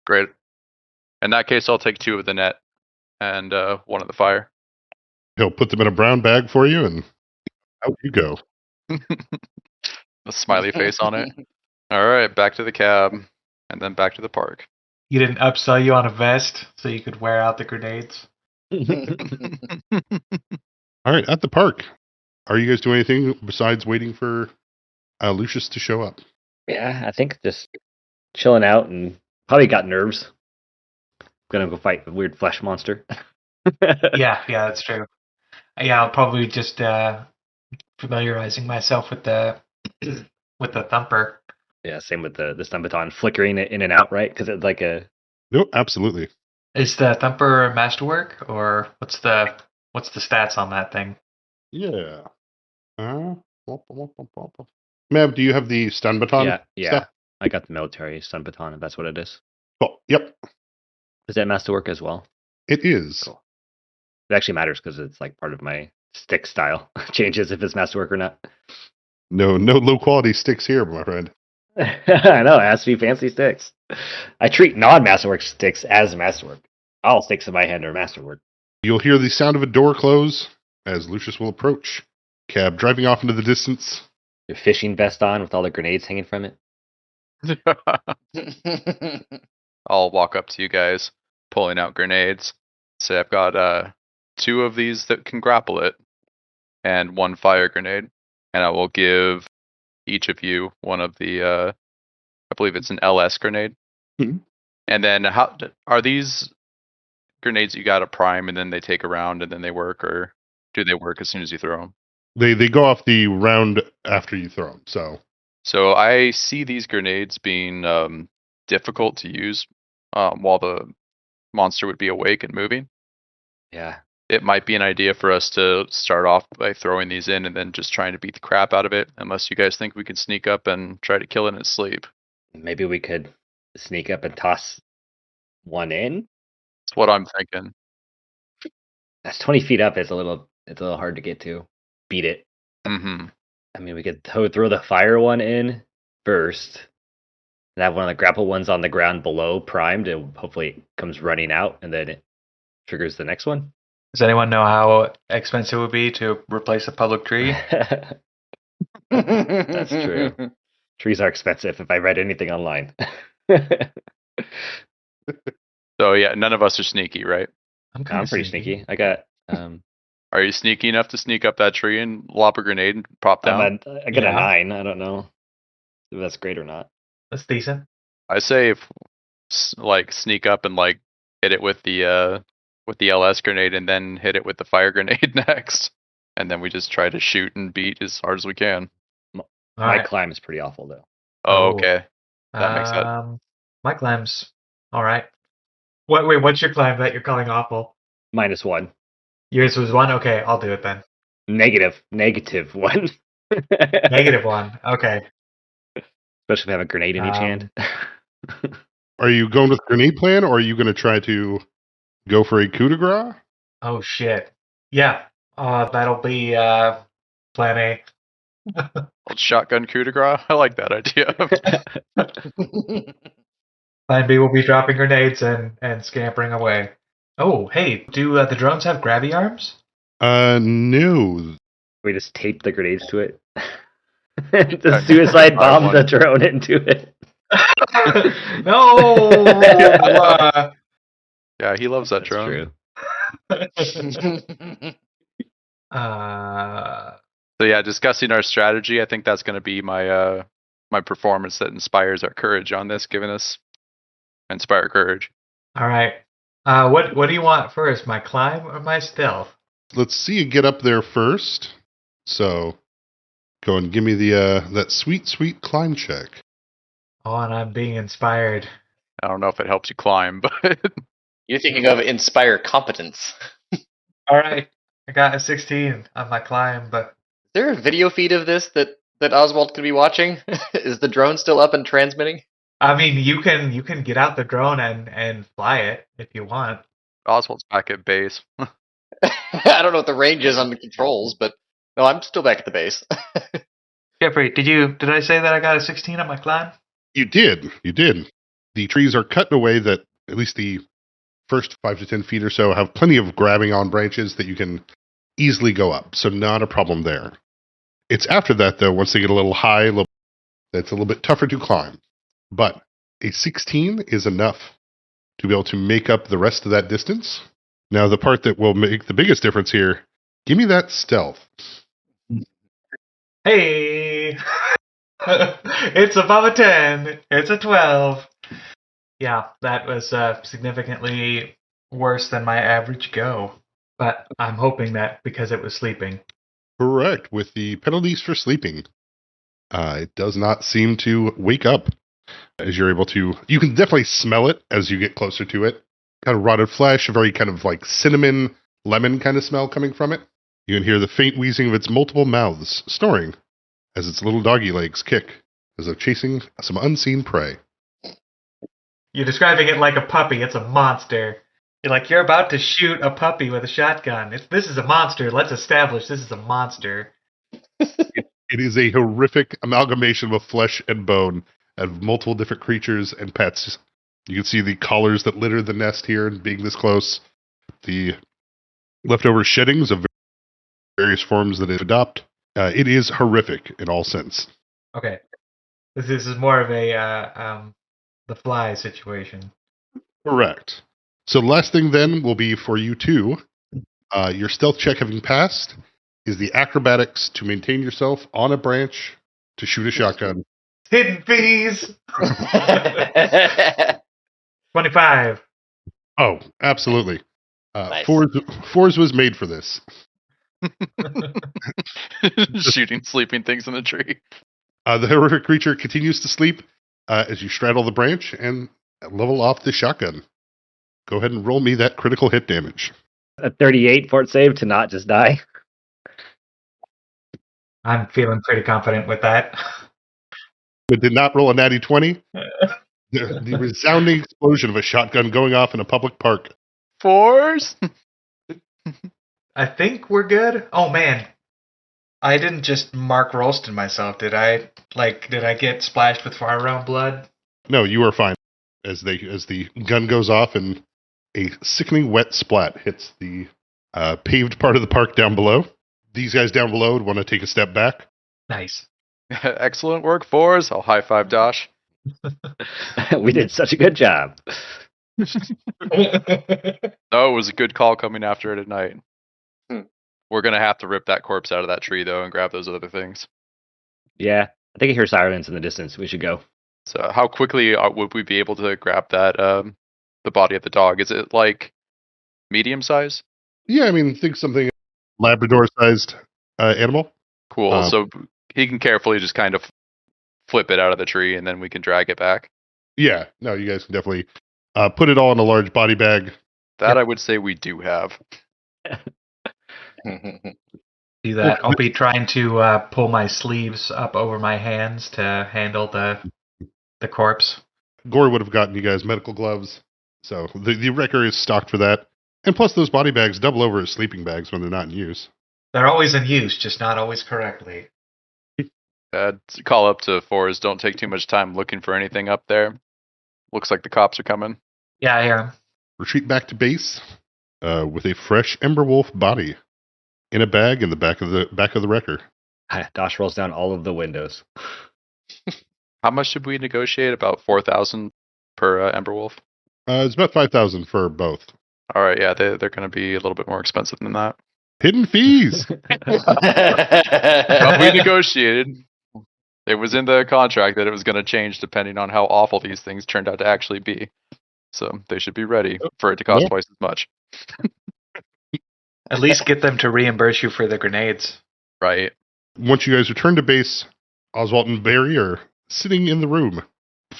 Great. In that case, I'll take 2 of the net and 1 of the fire. He'll put them in a brown bag for you, and out you go. A smiley face on it. All right, back to the cab, and then back to the park. You didn't upsell you on a vest so you could wear out the grenades? All right, at the park. Are you guys doing anything besides waiting for Lucius to show up? Yeah, I think just chilling out and probably got nerves. Gonna go fight the weird flesh monster. Yeah, that's true. Yeah, I'll probably just familiarizing myself with the with the thumper. Yeah, same with the stun baton flickering it in and out, right? Because it's like a Nope, absolutely. Is the thumper masterwork, or what's the stats on that thing? Yeah. Mab, do you have the stun baton? yeah. Stuff? I got the military stun baton, if that's what it is. Cool. Yep, Does that masterwork as well? it is. Cool. It actually matters because it's like part of my stick style. Changes if it's masterwork or not. No low quality sticks here, my friend. I know, it has to be fancy sticks. I treat non-masterwork sticks as masterwork. All sticks in my hand are masterwork. You'll hear the sound of a door close as Lucius will approach. Cab driving off into the distance. Your fishing vest on with all the grenades hanging from it. I'll walk up to you guys, pulling out grenades. Say I've got 2 of these that can grapple it, and 1 fire grenade. And I will give each of you one of the, I believe it's an LS grenade. Mhm. And then how are these grenades you got to prime and then they take a round and then they work, or do they work as soon as you throw them? They go off the round after you throw them. So I see these grenades being difficult to use while the monster would be awake and moving. Yeah. It might be an idea for us to start off by throwing these in and then just trying to beat the crap out of it, unless you guys think we can sneak up and try to kill it in its sleep. Maybe we could sneak up and toss one in. That's what I'm thinking. That's 20 feet up. It's a little hard to get to. Beat it. Mm-hmm. I mean, we could throw the fire one in first, and have one of the grapple ones on the ground below primed, and hopefully it comes running out, and then it triggers the next one. Does anyone know how expensive it would be to replace a public tree? That's true. Trees are expensive if I read anything online. So yeah, none of us are sneaky, right? I'm I'm pretty sneaky. I got Are you sneaky enough to sneak up that tree and lob a grenade and pop down? I got a Yeah. 9. I don't know if that's great or not. That's decent. I say if sneak up and hit it with the LS grenade and then hit it with the fire grenade next, and then we just try to shoot and beat as hard as we can. All My right. climb is pretty awful though. Oh, Oh. okay. That makes sense. My climb's all right. Wait, what's your climb that you're calling awful? -1. Yours was 1? Okay, I'll do it then. Negative 1. -1. Okay. Especially if I have a grenade in each hand. Are you going with grenade plan, or are you going to try to go for a coup de grace? Oh shit. Yeah. That'll be plan A. Old shotgun coup de grace. I like that idea. Plan B will be dropping grenades and scampering away. Oh, hey, do the drones have grabby arms? No. We just tape the grenades to it. The suicide bomb the drone into it. No. Yeah, he loves that That's drone. true. So yeah, discussing our strategy, I think that's going to be my my performance that inspires our courage on this, giving us inspire courage. All right. What do you want first, my climb or my stealth? Let's see you get up there first. So, go and give me the that sweet climb check. Oh, and I'm being inspired. I don't know if it helps you climb, but You're thinking of inspire competence. All right. I got a 16 on my climb, but Is there a video feed of this that Oswald could be watching? Is the drone still up and transmitting? I mean, you can get out the drone and fly it if you want. Oswald's back at base. I don't know what the range is on the controls, but no, I'm still back at the base. Jeffrey, did I say that I got a 16 on my climb? You did. The trees are cut in a way that at least the first 5 to 10 feet or so have plenty of grabbing on branches that you can easily go up. So not a problem there. It's after that, though, once they get a little high, that's a little bit tougher to climb. But a 16 is enough to be able to make up the rest of that distance. Now, the part that will make the biggest difference here, give me that stealth. Hey! It's above a 10. It's a 12. Yeah, that was significantly worse than my average go. But I'm hoping that because it was sleeping. Correct. With the penalties for sleeping, it does not seem to wake up as you're able to. You can definitely smell it as you get closer to it. Kind of rotted flesh, a very kind of like cinnamon, lemon kind of smell coming from it. You can hear the faint wheezing of its multiple mouths snoring as its little doggy legs kick as though chasing some unseen prey. You're describing it like a puppy. It's a monster. You're about to shoot a puppy with a shotgun. This is a monster. Let's establish this is a monster. It is a horrific amalgamation of flesh and bone of multiple different creatures and pets. You can see the collars that litter the nest here, and being this close, the leftover sheddings of various forms that it adopt. It is horrific in all sense. Okay. This is more of a the fly situation. Correct. So the last thing then will be for you two. Your stealth check having passed is the acrobatics to maintain yourself on a branch to shoot a shotgun. Hidden fees! 25. Oh, absolutely. Nice. Fours was made for this. Shooting sleeping things in the tree. The horrific creature continues to sleep as you straddle the branch and level off the shotgun. Go ahead and roll me that critical hit damage. A 38 fort save to not just die. I'm feeling pretty confident with that. But did not roll a natty 20. The resounding explosion of a shotgun going off in a public park. 4s? I think we're good. Oh man, I didn't just Mark Rolston myself, did I? Did I get splashed with fire round blood? No, you are fine. As the gun goes off and a sickening wet splat hits the paved part of the park down below. These guys down below would want to take a step back. Nice. Excellent work, 4s. I'll high five Dosh. We did such a good job. Oh, it was a good call coming after it at night. Hmm. We're going to have to rip that corpse out of that tree, though, and grab those other things. Yeah, I think I hear sirens in the distance. We should go. So how quickly would we be able to grab that, the body of the dog? Is it, medium size? Yeah, I mean, think something Labrador-sized animal. Cool. So he can carefully just kind of flip it out of the tree, and then we can drag it back. Yeah, no, you guys can definitely put it all in a large body bag. That I would say we do have. Do that. I'll be trying to pull my sleeves up over my hands to handle the corpse. Gore would have gotten you guys medical gloves. So the wrecker is stocked for that. And plus, those body bags double over as sleeping bags when they're not in use. They're always in use, just not always correctly. Call up to 4s. Don't take too much time looking for anything up there. Looks like the cops are coming. Yeah, I hear 'em. Retreat back to base with a fresh Emberwolf body in a bag in the back of the wrecker. Dosh rolls down all of the windows. How much should we negotiate? About 4,000 per Emberwolf? It's about 5,000 for both. All right, yeah, they're going to be a little bit more expensive than that. Hidden fees. But we negotiated. It was in the contract that it was going to change depending on how awful these things turned out to actually be. So they should be ready for it to cost twice as much. At least get them to reimburse you for the grenades. Right. Once you guys return to base, Oswald and Barry are sitting in the room.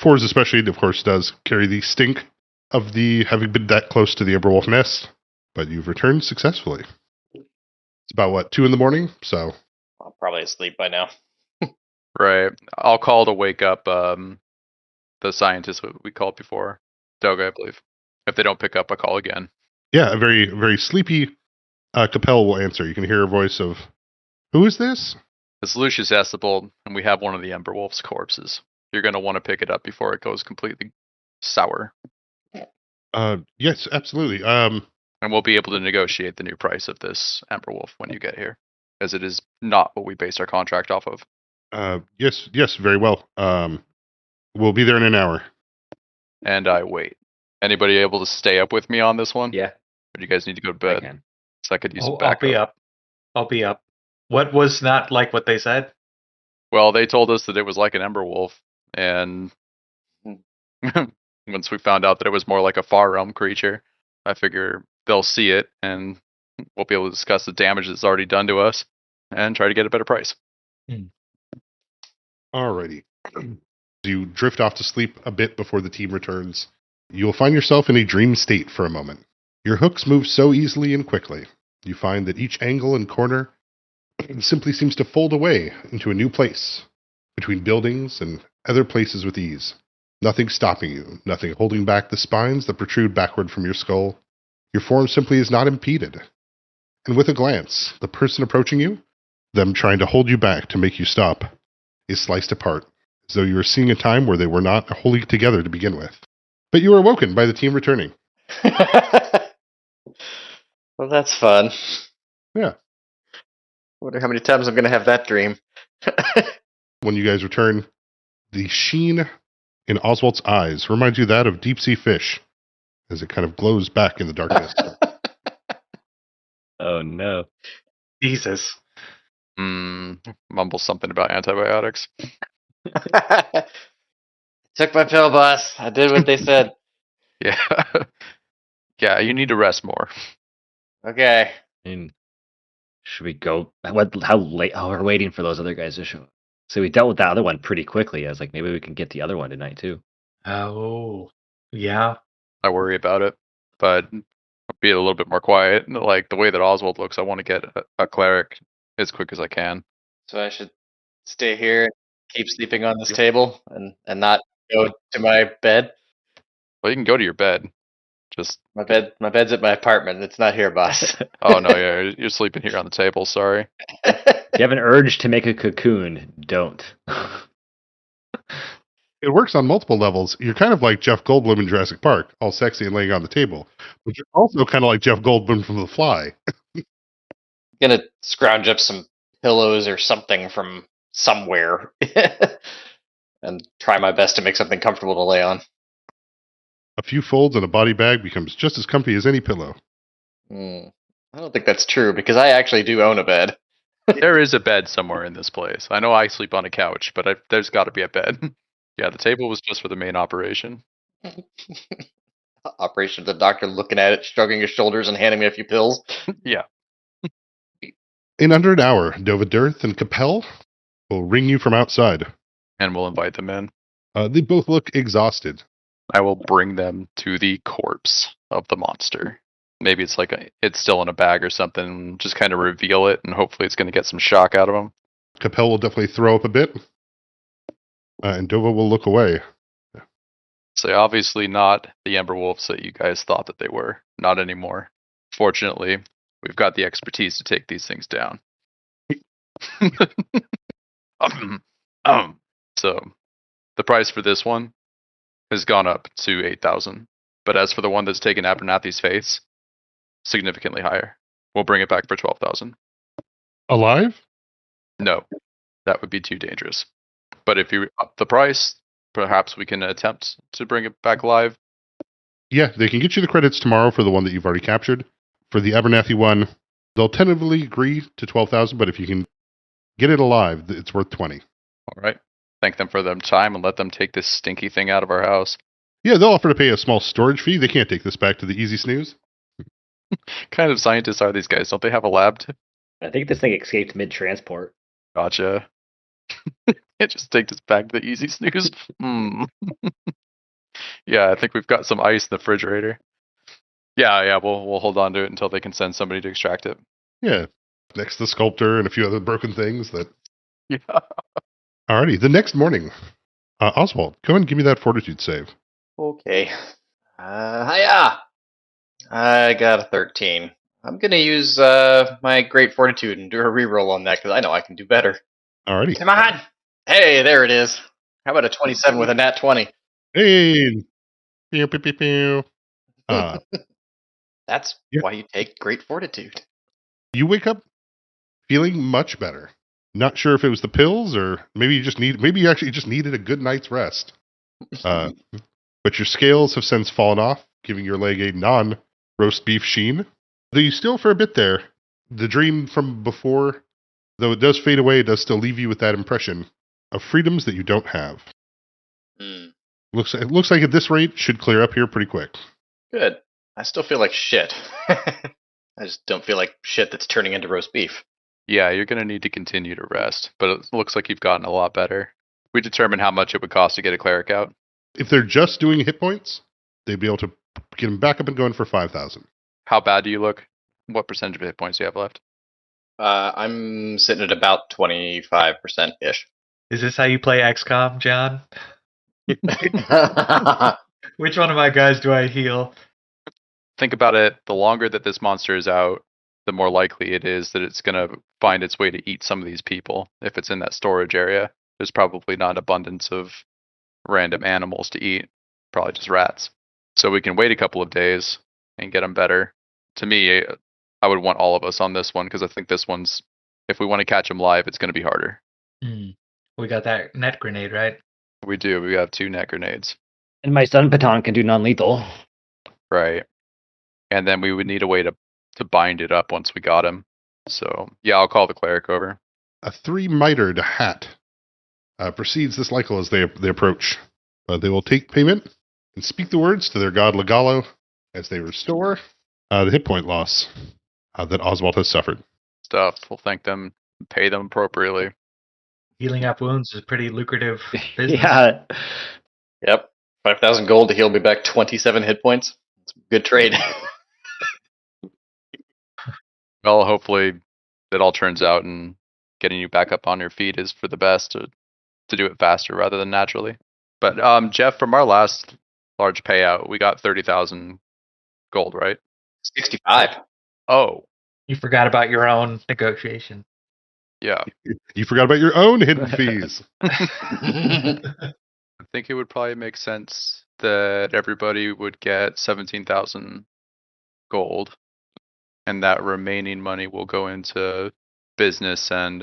Fours especially, of course, does carry the stink of the having been that close to the Emberwolf nest, but you've returned successfully. It's about, 2 a.m, so... I'm probably asleep by now. Right. I'll call to wake up the scientist we called before. Doga, I believe. If they don't pick up, I'll call again. Yeah, a very, very sleepy Capel will answer. You can hear a voice of, "Who is this?" It's Lucius Estable, and we have one of the Emberwolf's corpses. You're going to want to pick it up before it goes completely sour. Yes, absolutely. And we'll be able to negotiate the new price of this Emberwolf when you get here, as it is not what we based our contract off of. Yes, very well. We'll be there in an hour. And I wait. Anybody able to stay up with me on this one? Yeah. Or do you guys need to go to I bed? can. So I could use some I'll backup. be up. I'll be up. What was not like what they said? Well, they told us that it was like an Emberwolf, and once we found out that it was more like a Far Realm creature, I figure they'll see it, and we'll be able to discuss the damage that's already done to us, and try to get a better price. Alrighty. You drift off to sleep a bit before the team returns. You'll find yourself in a dream state for a moment. Your hooks move so easily and quickly. You find that each angle and corner simply seems to fold away into a new place, between buildings and other places with ease. Nothing stopping you, nothing holding back the spines that protrude backward from your skull. Your form simply is not impeded. And with a glance, the person approaching you, them trying to hold you back to make you stop, is sliced apart, as though you were seeing a time where they were not wholly together to begin with. But you are awoken by the team returning. Well, that's fun. Yeah. Wonder how many times I'm going to have that dream. When you guys return, the sheen in Oswald's eyes reminds you that of deep-sea fish, as it kind of glows back in the darkness. Oh, no. Jesus. Mumble something about antibiotics. Took my pill, boss. I did what they said. Yeah. Yeah, you need to rest more. Okay. I mean, should we go? How late? Oh, we're waiting for those other guys to show up. So we dealt with that other one pretty quickly. I was like, maybe we can get the other one tonight, too. Oh. Yeah. I worry about it, but be a little bit more quiet. Like the way that Oswald looks, I want to get a cleric as quick as I can. So I should stay here, keep sleeping on this table, and not go to my bed. Well, you can go to your bed. Just My bed's at my apartment. It's not here, boss. oh no, yeah, you're sleeping here on the table. Sorry. If you have an urge to make a cocoon, don't. It works on multiple levels. You're kind of like Jeff Goldblum in Jurassic Park, all sexy and laying on the table. But you're also kind of like Jeff Goldblum from The Fly. Gonna scrounge up some pillows or something from somewhere and try my best to make something comfortable to lay on. A few folds and a body bag becomes just as comfy as any pillow. I don't think that's true because I actually do own a bed. There is a bed somewhere in this place. I know I sleep on a couch, but there's got to be a bed. Yeah, the table was just for the main operation. Operation, the doctor looking at it, shrugging his shoulders, and handing me a few pills. Yeah. In under an hour, Dovadirth and Capel will ring you from outside. And we'll invite them in. They both look exhausted. I will bring them to the corpse of the monster. Maybe it's like it's still in a bag or something. Just kind of reveal it, and hopefully it's going to get some shock out of them. Capel will definitely throw up a bit. And Dova will look away. So obviously not the Ember Wolves that you guys thought that they were. Not anymore. Fortunately, we've got the expertise to take these things down. So the price for this one has gone up to 8,000. But as for the one that's taken Abernathy's face, significantly higher. We'll bring it back for 12,000. Alive? No, that would be too dangerous. But if you up the price, perhaps we can attempt to bring it back live. Yeah, they can get you the credits tomorrow for the one that you've already captured. For the Abernathy one, they'll tentatively agree to 12,000, but if you can get it alive, it's worth 20. All right. Thank them for their time and let them take this stinky thing out of our house. Yeah, they'll offer to pay a small storage fee. They can't take this back to the Easy Snooze. Kind of scientists are these guys? Don't they have a lab? I think this thing escaped mid-transport. Gotcha. It just takes us back to the Easy Snooze. Yeah, I think we've got some ice in the refrigerator. Yeah, we'll hold on to it until they can send somebody to extract it. Yeah, next to the sculptor and a few other broken things. Yeah. Alrighty, the next morning. Oswald, go ahead and give me that fortitude save. Okay. Hiya! I got a 13. I'm gonna use my great fortitude and do a reroll on that because I know I can do better. Alrighty. Come on! Hey, there it is. How about a 27 with a nat 20? Hey! Pew, pew, pew, pew. That's Yeah. why you take great fortitude. You wake up feeling much better. Not sure if it was the pills or maybe you actually just needed a good night's rest. But your scales have since fallen off, giving your leg a non-roast beef sheen. Though you still, for a bit there, the dream from before, though it does fade away, it does still leave you with that impression of freedoms that you don't have. It looks like at this rate, should clear up here pretty quick. Good. I still feel like shit. I just don't feel like shit that's turning into roast beef. Yeah, you're going to need to continue to rest, but it looks like you've gotten a lot better. We determined how much it would cost to get a cleric out. If they're just doing hit points, they'd be able to get them back up and going for 5,000. How bad do you look? What percentage of hit points do you have left? I'm sitting at about 25%-ish. Is this how you play XCOM, John? Which one of my guys do I heal? Think about it. The longer that this monster is out, the more likely it is that it's going to find its way to eat some of these people. If it's in that storage area, there's probably not an abundance of random animals to eat, probably just rats. So we can wait a couple of days and get them better. To me, I would want all of us on this one because I think this one's, if we want to catch them live, it's going to be harder. We got that net grenade, right? We do. We have 2 net grenades. And my stun baton can do non-lethal. Right. And then we would need a way to bind it up once we got him. So, yeah, I'll call the cleric over. A 3-mitered hat precedes this cycle as they approach. They will take payment and speak the words to their god Legalo as they restore the hit point loss that Oswald has suffered. Stuff. We'll thank them and pay them appropriately. Healing up wounds is a pretty lucrative business. Yeah. Yep. 5,000 gold to heal me back 27 hit points. It's a good trade. Well, hopefully it all turns out and getting you back up on your feet is for the best to do it faster rather than naturally. But Jeff, from our last large payout, we got 30,000 gold, right? 65. Oh, You forgot about your own negotiation. yeah. You forgot about your own hidden fees. I think it would probably make sense that everybody would get 17,000 gold, and that remaining money will go into business and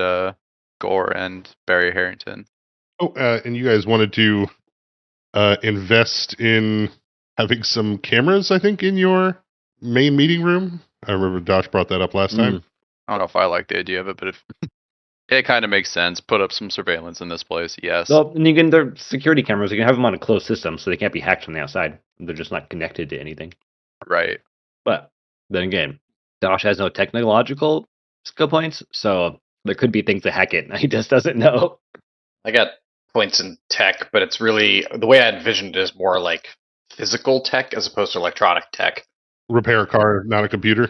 Gore and Barry Harrington. Oh, and you guys wanted to invest in having some cameras, I think, in your main meeting room. I remember Josh brought that up last time. I don't know if I like the idea of it, but if it kind of makes sense. Put up some surveillance in this place, yes. Well, and they're security cameras. You can have them on a closed system, so they can't be hacked from the outside. They're just not connected to anything. Right. But then again, Josh has no technological skill points, so there could be things to hack it, and he just doesn't know. I got points in tech, but it's really the way I envisioned it is more like physical tech as opposed to electronic tech. Repair a car, not a computer.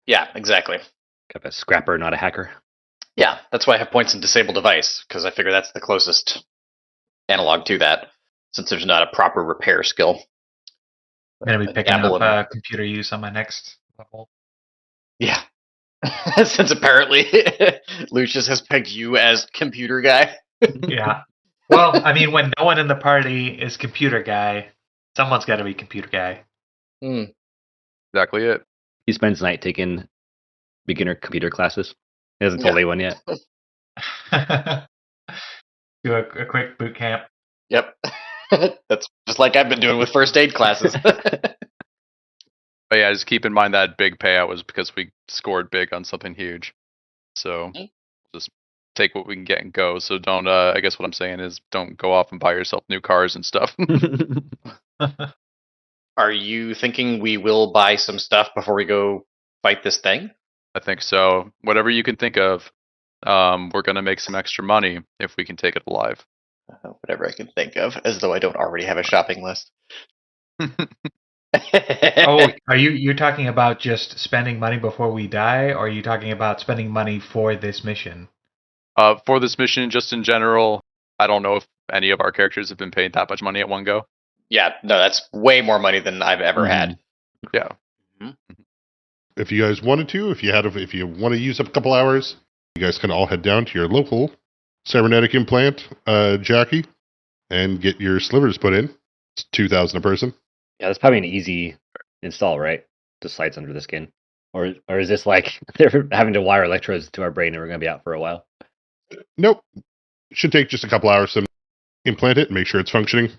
Yeah, exactly. Kind of a scrapper, not a hacker. Yeah, that's why I have points in disable device, because I figure that's the closest analog to that, since there's not a proper repair skill. I'm going to be I picking dabble up in- computer use on my next level. Yeah. Since apparently Lucius has pegged you as computer guy. Yeah. Well, I mean, when no one in the party is computer guy, someone's got to be computer guy. Exactly it. He spends the night taking beginner computer classes. He hasn't told anyone yet. Do a quick boot camp. Yep. That's just like I've been doing with first aid classes. But yeah, just keep in mind that big payout was because we scored big on something huge. So just take what we can get and go. So don't, I guess what I'm saying is don't go off and buy yourself new cars and stuff. Are you thinking we will buy some stuff before we go fight this thing? I think so. Whatever you can think of, we're going to make some extra money if we can take it alive. Whatever I can think of, as though I don't already have a shopping list. Oh, are you're talking about just spending money before we die, or are you talking about spending money for this mission? For this mission, just in general, I don't know if any of our characters have been paid that much money at one go. Yeah, no, that's way more money than I've ever had. Yeah. If you guys wanted to, if you want to use up a couple hours, you guys can all head down to your local cybernetic implant, Jackie, and get your slivers put in. It's 2,000 a person. Yeah, that's probably an easy install, right? Just slides under the skin. Or is this like they're having to wire electrodes to our brain and we're going to be out for a while? Nope. Should take just a couple hours to implant it and make sure it's functioning.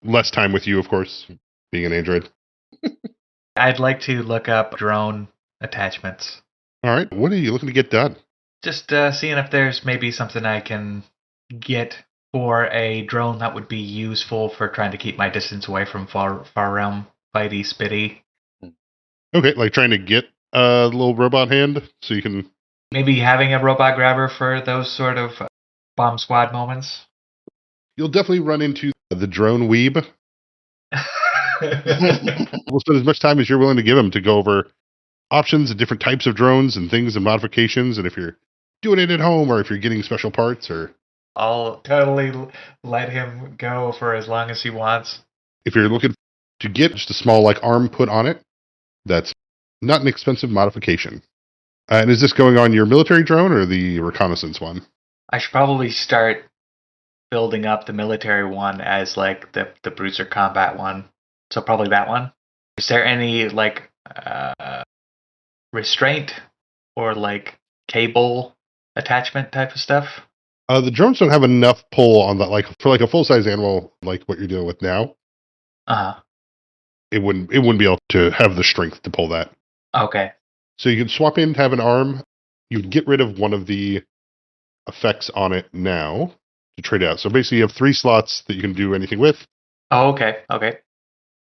Less time with you, of course, being an android. I'd like to look up drone attachments. All right. What are you looking to get done? Just seeing if there's maybe something I can get for a drone that would be useful for trying to keep my distance away from far realm fighty spitty. Okay, like trying to get a little robot hand so you can... Maybe having a robot grabber for those sort of bomb squad moments. You'll definitely run into the drone weeb. We'll spend as much time as you're willing to give them to go over options and different types of drones and things and modifications, and if you're doing it at home or if you're getting special parts, or I'll totally let him go for as long as he wants. if you're looking to get just a small like arm put on it, that's not an expensive modification. And is this going on your military drone or the reconnaissance one? I should probably start building up the military one as like the bruiser combat one. So probably that one. Is there any like restraint or like cable attachment type of stuff? The drones don't have enough pull on that, like for like a full size animal, like what you're dealing with now. It wouldn't be able to have the strength to pull that. Okay. So you can swap in to have an arm. You'd get rid of one of the effects on it now to trade out. So basically, you have 3 slots that you can do anything with. Oh, okay. Okay.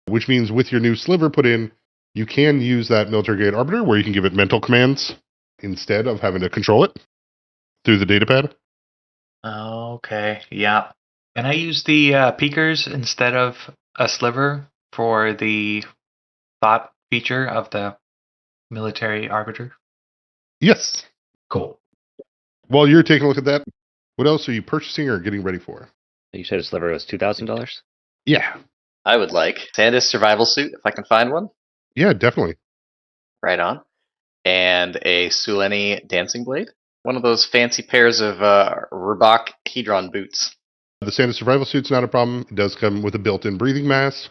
Which means with your new sliver put in, you can use that military grade arbiter where you can give it mental commands instead of having to control it through the datapad. Okay. Yeah. Can I use the peakers instead of a sliver for the thought feature of the military arbiter? Yes. Cool. While you're taking a look at that, what else are you purchasing or getting ready for? You said a sliver was $2,000? Yeah. I would like Sandus survival suit if I can find one. Yeah, definitely. Right on. And a s01e dancing blade. One of those fancy pairs of Rubak Hedron boots. The Santa survival suit's not a problem. It does come with a built-in breathing mask,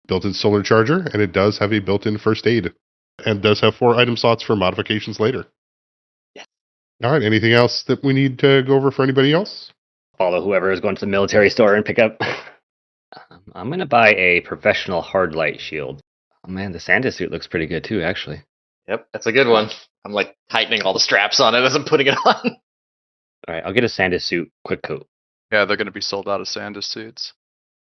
built-in solar charger, and it does have a built-in first aid. And does have 4 item slots for modifications later. Yes. All right, anything else that we need to go over for anybody else? Follow whoever is going to the military store and pick up. I'm going to buy a professional hard light shield. Oh man, the Santa suit looks pretty good too, actually. Yep, that's a good one. I'm like tightening all the straps on it as I'm putting it on. All right, I'll get a Santa suit quick coat. Yeah, they're going to be sold out of Sandus suits.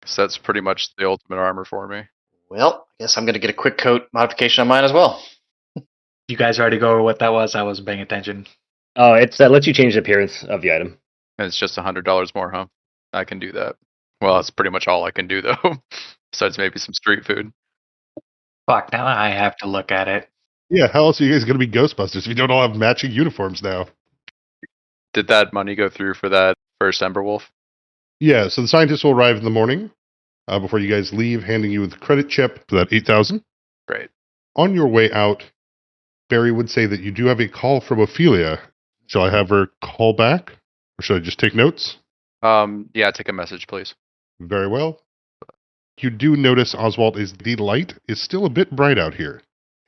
So that's pretty much the ultimate armor for me. Well, I guess I'm going to get a quick coat modification on mine as well. You guys already go over what that was? I wasn't paying attention. Oh, it's lets you change the appearance of the item. And it's just $100 more, huh? I can do that. Well, that's pretty much all I can do, though. Besides maybe some street food. Fuck, now I have to look at it. Yeah, how else are you guys going to be Ghostbusters if you don't all have matching uniforms now? Did that money go through for that first Emberwolf? Yeah, so the scientists will arrive in the morning before you guys leave, handing you the credit chip for that 8,000. Great. On your way out, Barry would say that you do have a call from Ophelia. Shall I have her call back? Or should I just take notes? Yeah, take a message, please. Very well. You do notice, Oswald, is the light is still a bit bright out here.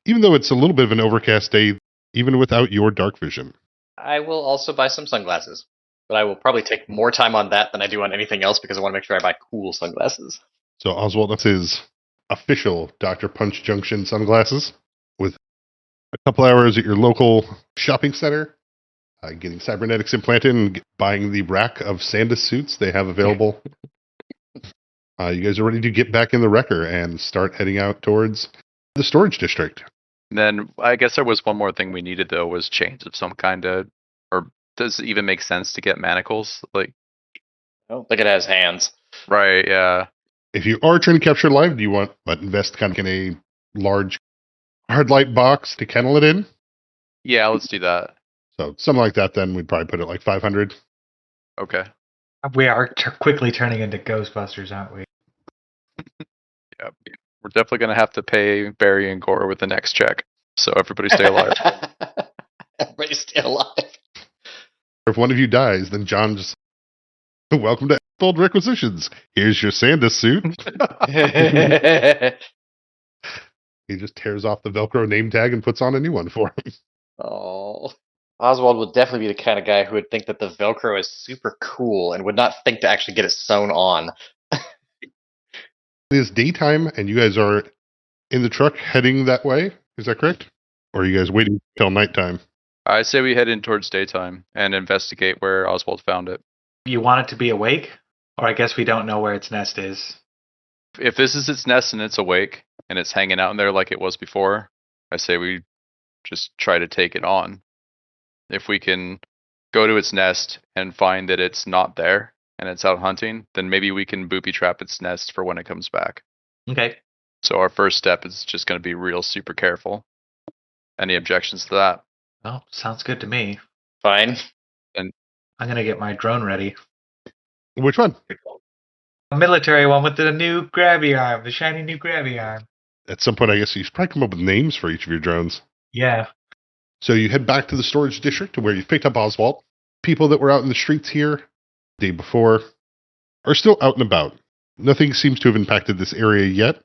Even though it's a little bit of an overcast day, even without your dark vision. I will also buy some sunglasses. But I will probably take more time on that than I do on anything else because I want to make sure I buy cool sunglasses. So Oswald, that's his official Dr. Punch Junction sunglasses with a couple hours at your local shopping center, getting cybernetics implanted and buying the rack of Sandus suits they have available. You guys are ready to get back in the wrecker and start heading out towards the storage district. And then I guess there was one more thing we needed, though, was chains of some kind of, or does it even make sense to get manacles? Like, I don't think it has hands. right, yeah. If you are trying to capture live, do you want to invest kind of in a large hard light box to kennel it in? Yeah, let's do that. So something like that, then we'd probably put it like 500. Okay. We are quickly turning into Ghostbusters, aren't we? Yeah. We're definitely going to have to pay Barry and Gore with the next check. So everybody stay alive. Everybody stay alive. If one of you dies, then John just, welcome to Bold Requisitions. Here's your Sandus suit. He just tears off the Velcro name tag and puts on a new one for him. Oh. Oswald would definitely be the kind of guy who would think that the Velcro is super cool and would not think to actually get it sewn on. It is daytime, and you guys are in the truck heading that way. Is that correct? Or are you guys waiting till nighttime? I say we head in towards daytime and investigate where Oswald found it. You want it to be awake? Or I guess we don't know where its nest is. If this is its nest and it's awake and it's hanging out in there like it was before, I say we just try to take it on. If we can go to its nest and find that it's not there and it's out hunting, then maybe we can booby trap its nest for when it comes back. Okay. So our first step is just going to be real super careful. Any objections to that? Well, sounds good to me. Fine. I'm going to get my drone ready. Which one? A military one with the new grabby arm, the shiny new grabby arm. At some point, I guess you should probably come up with names for each of your drones. Yeah. So you head back to the storage district where you've picked up Oswald. People that were out in the streets here the day before are still out and about. Nothing seems to have impacted this area yet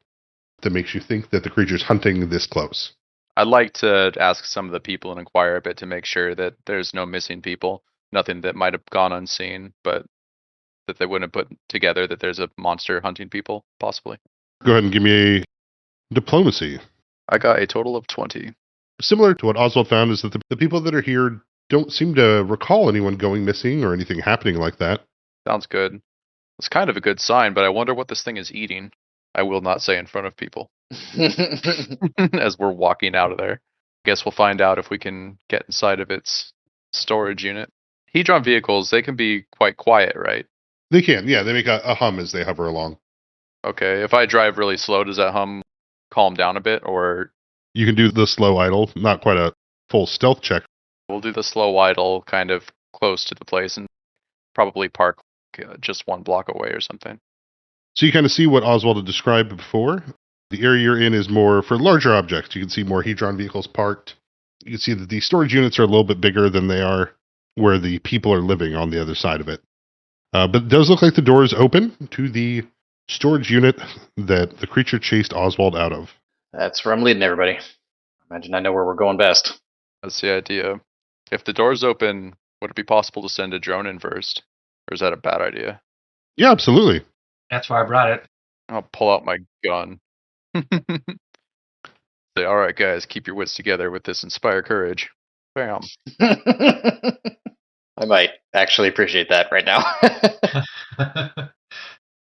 that makes you think that the creature's hunting this close. I'd like to ask some of the people and inquire a bit to make sure that there's no missing people. Nothing that might have gone unseen, but that they wouldn't have put together that there's a monster hunting people, possibly. Go ahead and give me a diplomacy. I got a total of 20. Similar to what Oswald found is that the people that are here don't seem to recall anyone going missing or anything happening like that. Sounds good. It's kind of a good sign, but I wonder what this thing is eating. I will not say in front of people as we're walking out of there. Guess we'll find out if we can get inside of its storage unit. Hedron vehicles, they can be quite quiet, right? They can, yeah. They make a hum as they hover along. Okay, if I drive really slow, does that hum calm down a bit, or? You can do the slow idle, not quite a full stealth check. We'll do the slow idle kind of close to the place and probably park just 1 block away or something. So you kind of see what Oswald had described before. The area you're in is more for larger objects. You can see more Hedron vehicles parked. You can see that the storage units are a little bit bigger than they are where the people are living on the other side of it. But it does look like the door is open to the storage unit that the creature chased Oswald out of. That's where I'm leading everybody. Imagine I know where we're going best. That's the idea. If the door's open, would it be possible to send a drone in first? Or is that a bad idea? Yeah, absolutely. That's why I brought it. I'll pull out my gun. Say, all right, guys, keep your wits together with this inspire courage. Bam. I might actually appreciate that right now.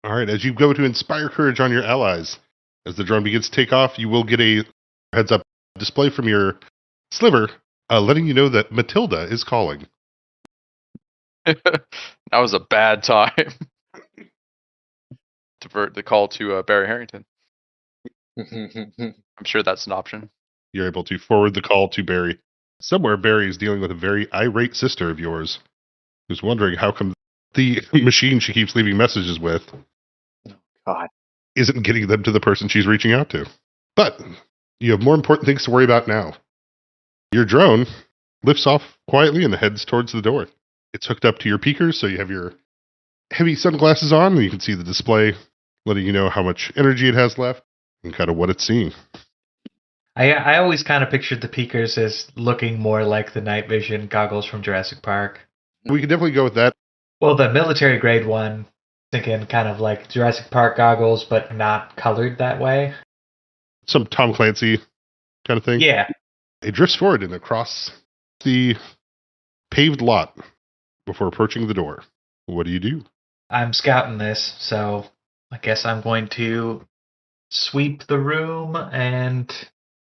All right, as you go to inspire courage on your allies, as the drone begins to take off, you will get a heads-up display from your sliver letting you know that Matilda is calling. That was a bad time. Divert the call to Barry Harrington. I'm sure that's an option. You're able to forward the call to Barry. Somewhere Barry is dealing with a very irate sister of yours who's wondering how come the machine she keeps leaving messages with God. isn't getting them to the person she's reaching out to. But you have more important things to worry about now. Your drone lifts off quietly and heads towards the door. It's hooked up to your peakers, so you have your heavy sunglasses on, and you can see the display letting you know how much energy it has left and kind of what it's seeing. I always kind of pictured the peakers as looking more like the night vision goggles from Jurassic Park. We can definitely go with that. Well, the military grade one, thinking kind of like Jurassic Park goggles, but not colored that way. Some Tom Clancy kind of thing. Yeah. It drifts forward and across the paved lot before approaching the door. What do you do? I'm scouting this, so I guess I'm going to sweep the room and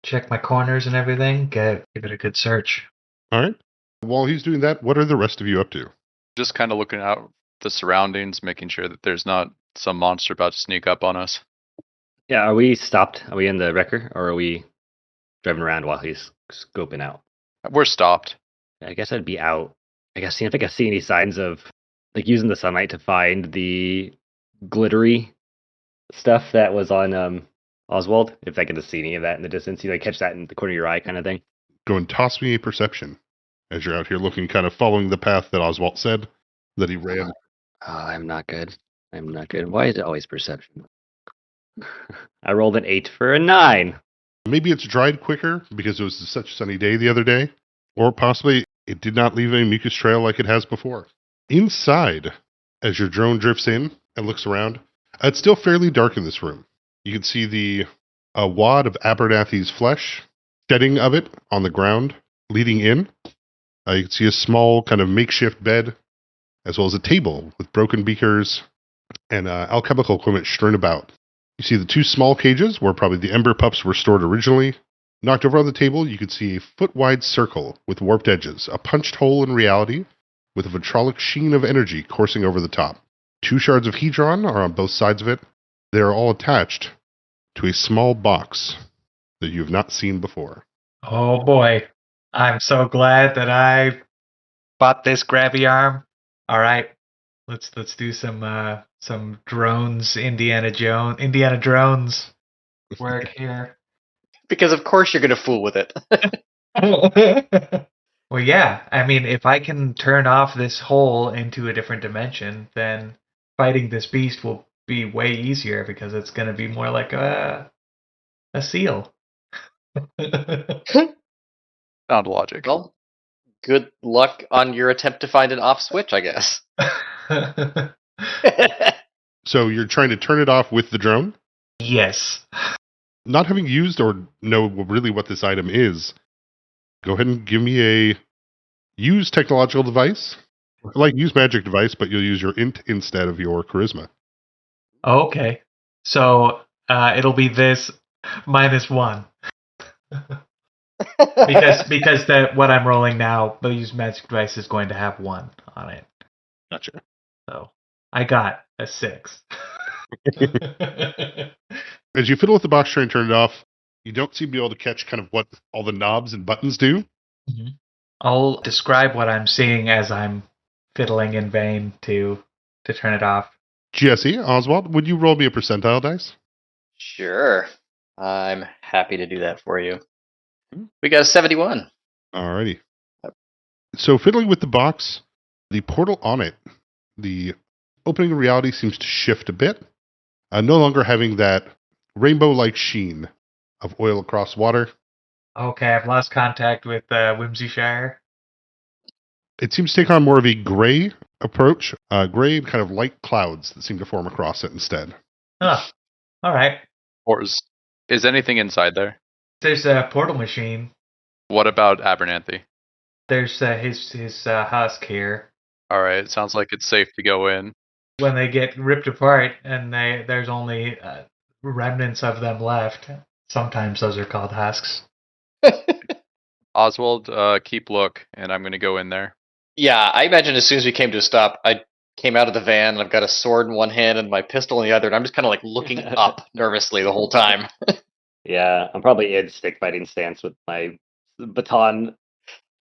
check my corners and everything. Give it a good search. All right. While he's doing that, what are the rest of you up to? Just kind of looking out the surroundings, making sure that there's not some monster about to sneak up on us. Yeah, are we stopped? Are we in the wrecker, or are we driving around while he's scoping out? We're stopped. I guess I'd be out. I guess seeing if I can see any signs of, like, using the sunlight to find the glittery stuff that was on Oswald. If I can just see any of that in the distance, you like catch that in the corner of your eye, kind of thing. Go and toss me a perception as you're out here looking, kind of following the path that Oswald said that he ran. Oh, I'm not good. I'm not good. Why is it always perception? I rolled an 8 for a 9. Maybe it's dried quicker because it was such a sunny day the other day, or possibly it did not leave a mucus trail like it has before. Inside, as your drone drifts in and looks around, it's still fairly dark in this room. You can see the wad of Abernathy's flesh, shedding of it on the ground, leading in. You can see a small kind of makeshift bed, as well as a table with broken beakers and alchemical equipment strewn about. You see the 2 small cages where probably the ember pups were stored originally. Knocked over on the table, you could see a foot-wide circle with warped edges, a punched hole in reality with a vitrolic sheen of energy coursing over the top. 2 shards of Hedron are on both sides of it. They are all attached to a small box that you have not seen before. Oh boy. I'm so glad that I bought this grabby arm. All right. Let's do some drones, Indiana drones work here. Because of course you're going to fool with it. Well, yeah. I mean, if I can turn off this hole into a different dimension, then fighting this beast will be way easier because it's going to be more like a seal. Sound logic. Well, good luck on your attempt to find an off switch, I guess. So you're trying to turn it off with the drone? Yes. Not having used or know really what this item is, go ahead and give me a use technological device. Like use magic device, but you'll use your int instead of your charisma. Okay. So it'll be this -1. because what I'm rolling now, the use magic device is going to have 1 on it. Gotcha. So I got a 6. As you fiddle with the box trying to turn it off, you don't seem to be able to catch kind of what all the knobs and buttons do. Mhm. I'll describe what I'm seeing as I'm fiddling in vain to turn it off. Jesse, Oswald, would you roll me a percentile dice? Sure. I'm happy to do that for you. We got a 71. Alrighty. So fiddling with the box, the portal on it, the opening reality seems to shift a bit, no longer having that rainbow-like sheen of oil across water. Okay, I've lost contact with Whimsyshire. It seems to take on more of a gray approach, gray and kind of light clouds that seem to form across it instead. Oh, all right. Or is anything inside there? There's a portal machine. What about Abernathy? There's his husk here. All right, sounds like it's safe to go in. When they get ripped apart and there's only remnants of them left, sometimes those are called husks. Oswald, keep look, and I'm going to go in there. Yeah, I imagine as soon as we came to a stop, I came out of the van and I've got a sword in one hand and my pistol in the other, and I'm just kind of like looking up nervously the whole time. Yeah, I'm probably in stick fighting stance with my baton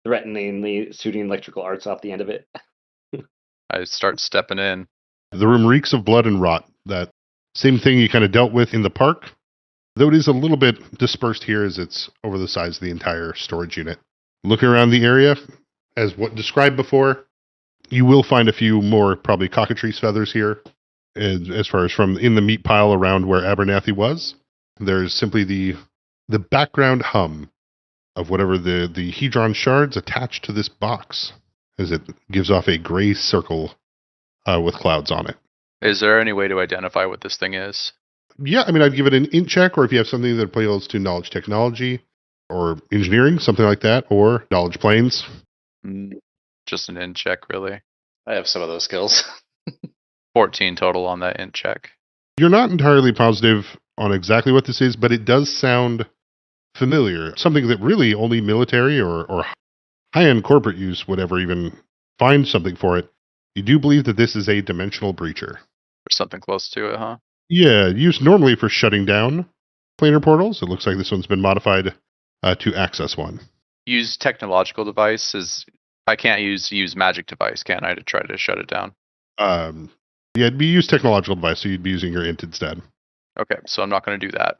threateningly shooting electrical arcs off the end of it. I start stepping in. The room reeks of blood and rot. That same thing you kind of dealt with in the park, though it is a little bit dispersed here as it's over the size of the entire storage unit. Looking around the area, as what described before, you will find a few more probably cockatrice feathers here, as far as from in the meat pile around where Abernathy was. There's simply the background hum of whatever the hedron shards attached to this box, as it gives off a gray circle with clouds on it. Is there any way to identify what this thing is? Yeah, I mean, I'd give it an int check, or if you have something that appeals to knowledge technology or engineering, something like that, or knowledge planes. Just an int check, really. I have some of those skills. 14 total on that int check. You're not entirely positive on exactly what this is, but it does sound familiar. Something that really only military or high-end corporate use would ever even find something for it. You do believe that this is a dimensional breacher. Or something close to it, huh? Yeah, used normally for shutting down planar portals. It looks like this one's been modified to access one. Use technological devices. I can't use magic device, can I, to try to shut it down? Yeah, it'd be use technological device, so you'd be using your int instead. Okay, so I'm not going to do that.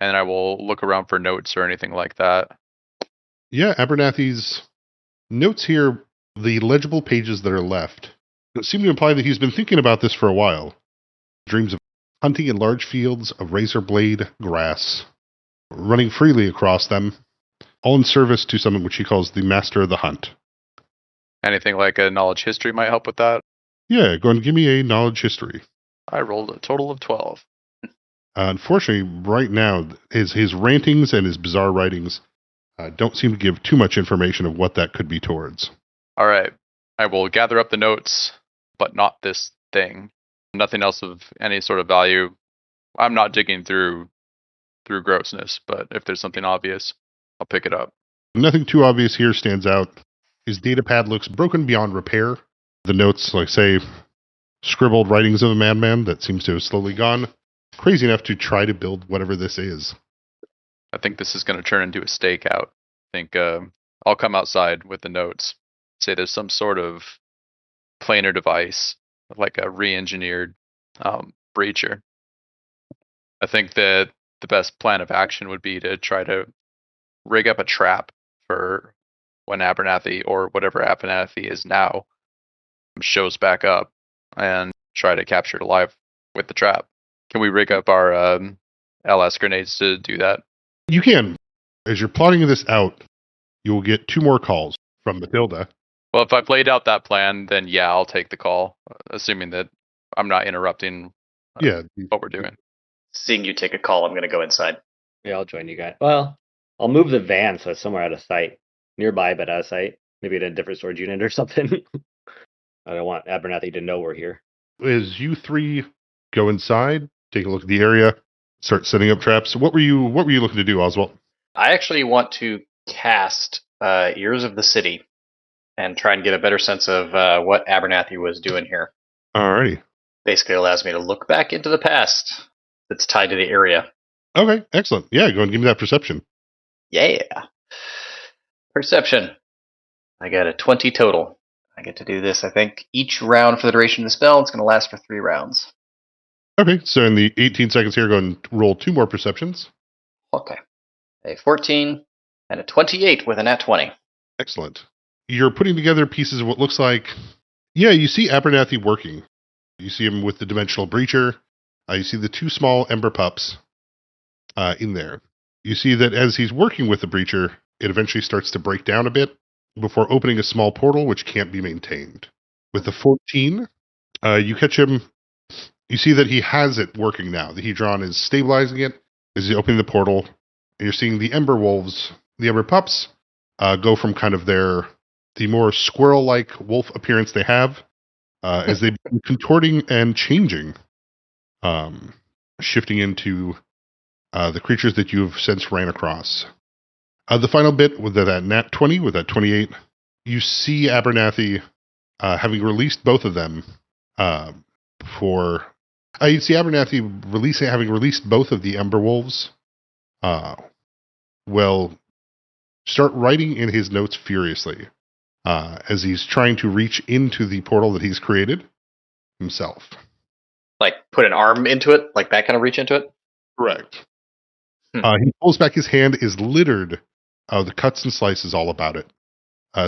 And I will look around for notes or anything like that. Yeah, Abernathy's notes here, the legible pages that are left, seem to imply that he's been thinking about this for a while. Dreams of hunting in large fields of razor blade grass, running freely across them, all in service to someone which he calls the master of the hunt. Anything like a knowledge history might help with that. Yeah, go and give me a knowledge history. I rolled a total of 12. Unfortunately, right now, his rantings and his bizarre writings don't seem to give too much information of what that could be towards. All right. I will gather up the notes, but not this thing. Nothing else of any sort of value. I'm not digging through grossness, but if there's something obvious, I'll pick it up. Nothing too obvious here stands out. His data pad looks broken beyond repair. The notes, like, say, scribbled writings of a madman that seems to have slowly gone crazy enough to try to build whatever this is. I think this is going to turn into a stakeout. I think I'll come outside with the notes. Say there's some sort of planar device, like a re-engineered breacher. I think that the best plan of action would be to try to rig up a trap for when Abernathy, or whatever Abernathy is now, shows back up, and try to capture it alive with the trap. Can we rig up our LS grenades to do that? You can. As you're plotting this out, you will get 2 more calls from Matilda. Well, if I've laid out that plan, then yeah, I'll take the call, assuming that I'm not interrupting what we're doing. Seeing you take a call, I'm going to go inside. Yeah, I'll join you guys. Well, I'll move the van so it's somewhere out of sight. Nearby, but out of sight. Maybe in a different storage unit or something. I don't want Abernathy to know we're here. As you 3 go inside, take a look at the area, start setting up traps. What were you looking to do, Oswald? I actually want to cast Ears of the City and try and get a better sense of what Abernathy was doing here. Alrighty. Basically allows me to look back into the past that's tied to the area. Okay, excellent. Yeah, go and give me that perception. Yeah. Perception. I got a 20 total. I get to do this, I think, each round for the duration of the spell. It's going to last for 3 rounds. Okay, so in the 18 seconds here, go and roll 2 more perceptions. Okay. A 14 and a 28 with a nat 20. Excellent. You're putting together pieces of what looks like... Yeah, you see Abernathy working. You see him with the Dimensional Breacher. You see the 2 small Ember Pups in there. You see that as he's working with the Breacher, it eventually starts to break down a bit before opening a small portal which can't be maintained. With the 14, you catch him. You see that he has it working now. The Hedron is stabilizing it as he's opening the portal. And you're seeing the Ember Wolves, the Ember Pups, go from kind of the more squirrel-like wolf appearance they have as they begin contorting and changing, shifting into the creatures that you've since ran across. The final bit with that nat 20, with that 28, you see Abernathy having released both of them you see Abernathy having released both of the Ember Wolves. Start writing in his notes furiously as he's trying to reach into the portal that he's created himself. Like put an arm into it? Like that kind of reach into it? Correct. He pulls back his hand, is littered the cuts and slices all about it.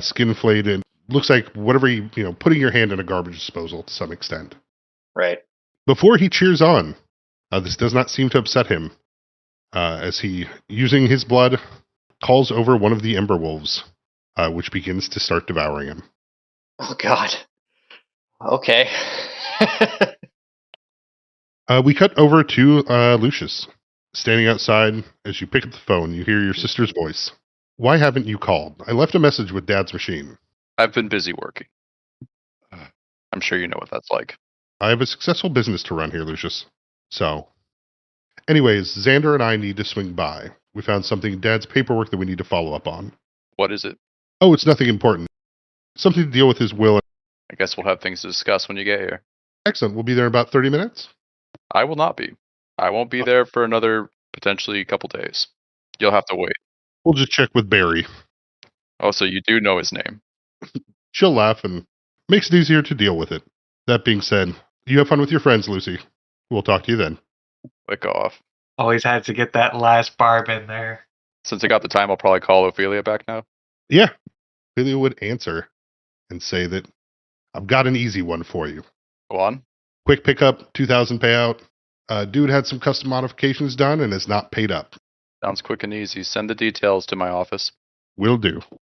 Skin flayed, and looks like whatever putting your hand in a garbage disposal to some extent. Right. Before he cheers on, this does not seem to upset him, as he, using his blood, calls over one of the Ember Wolves, which begins to start devouring him. Oh, God. Okay. We cut over to Lucius. Standing outside, as you pick up the phone, you hear your sister's voice. Why haven't you called? I left a message with Dad's machine. I've been busy working. I'm sure you know what that's like. I have a successful business to run here, Lucius. So, anyways, Xander and I need to swing by. We found something in Dad's paperwork that we need to follow up on. What is it? Oh, it's nothing important. Something to deal with his will. I guess we'll have things to discuss when you get here. Excellent. We'll be there in about 30 minutes. I will not be. I won't be there for another potentially couple days. You'll have to wait. We'll just check with Barry. Oh, so you do know his name. She'll laugh and makes it easier to deal with it. That being said, you have fun with your friends, Lucy. We'll talk to you then. Lick off. Always had to get that last barb in there. Since I got the time, I'll probably call Ophelia back now. Yeah. Ophelia would answer and say that I've got an easy one for you. Go on. Quick pickup, 2,000 payout. Dude had some custom modifications done and is not paid up. Sounds quick and easy. Send the details to my office. Will do.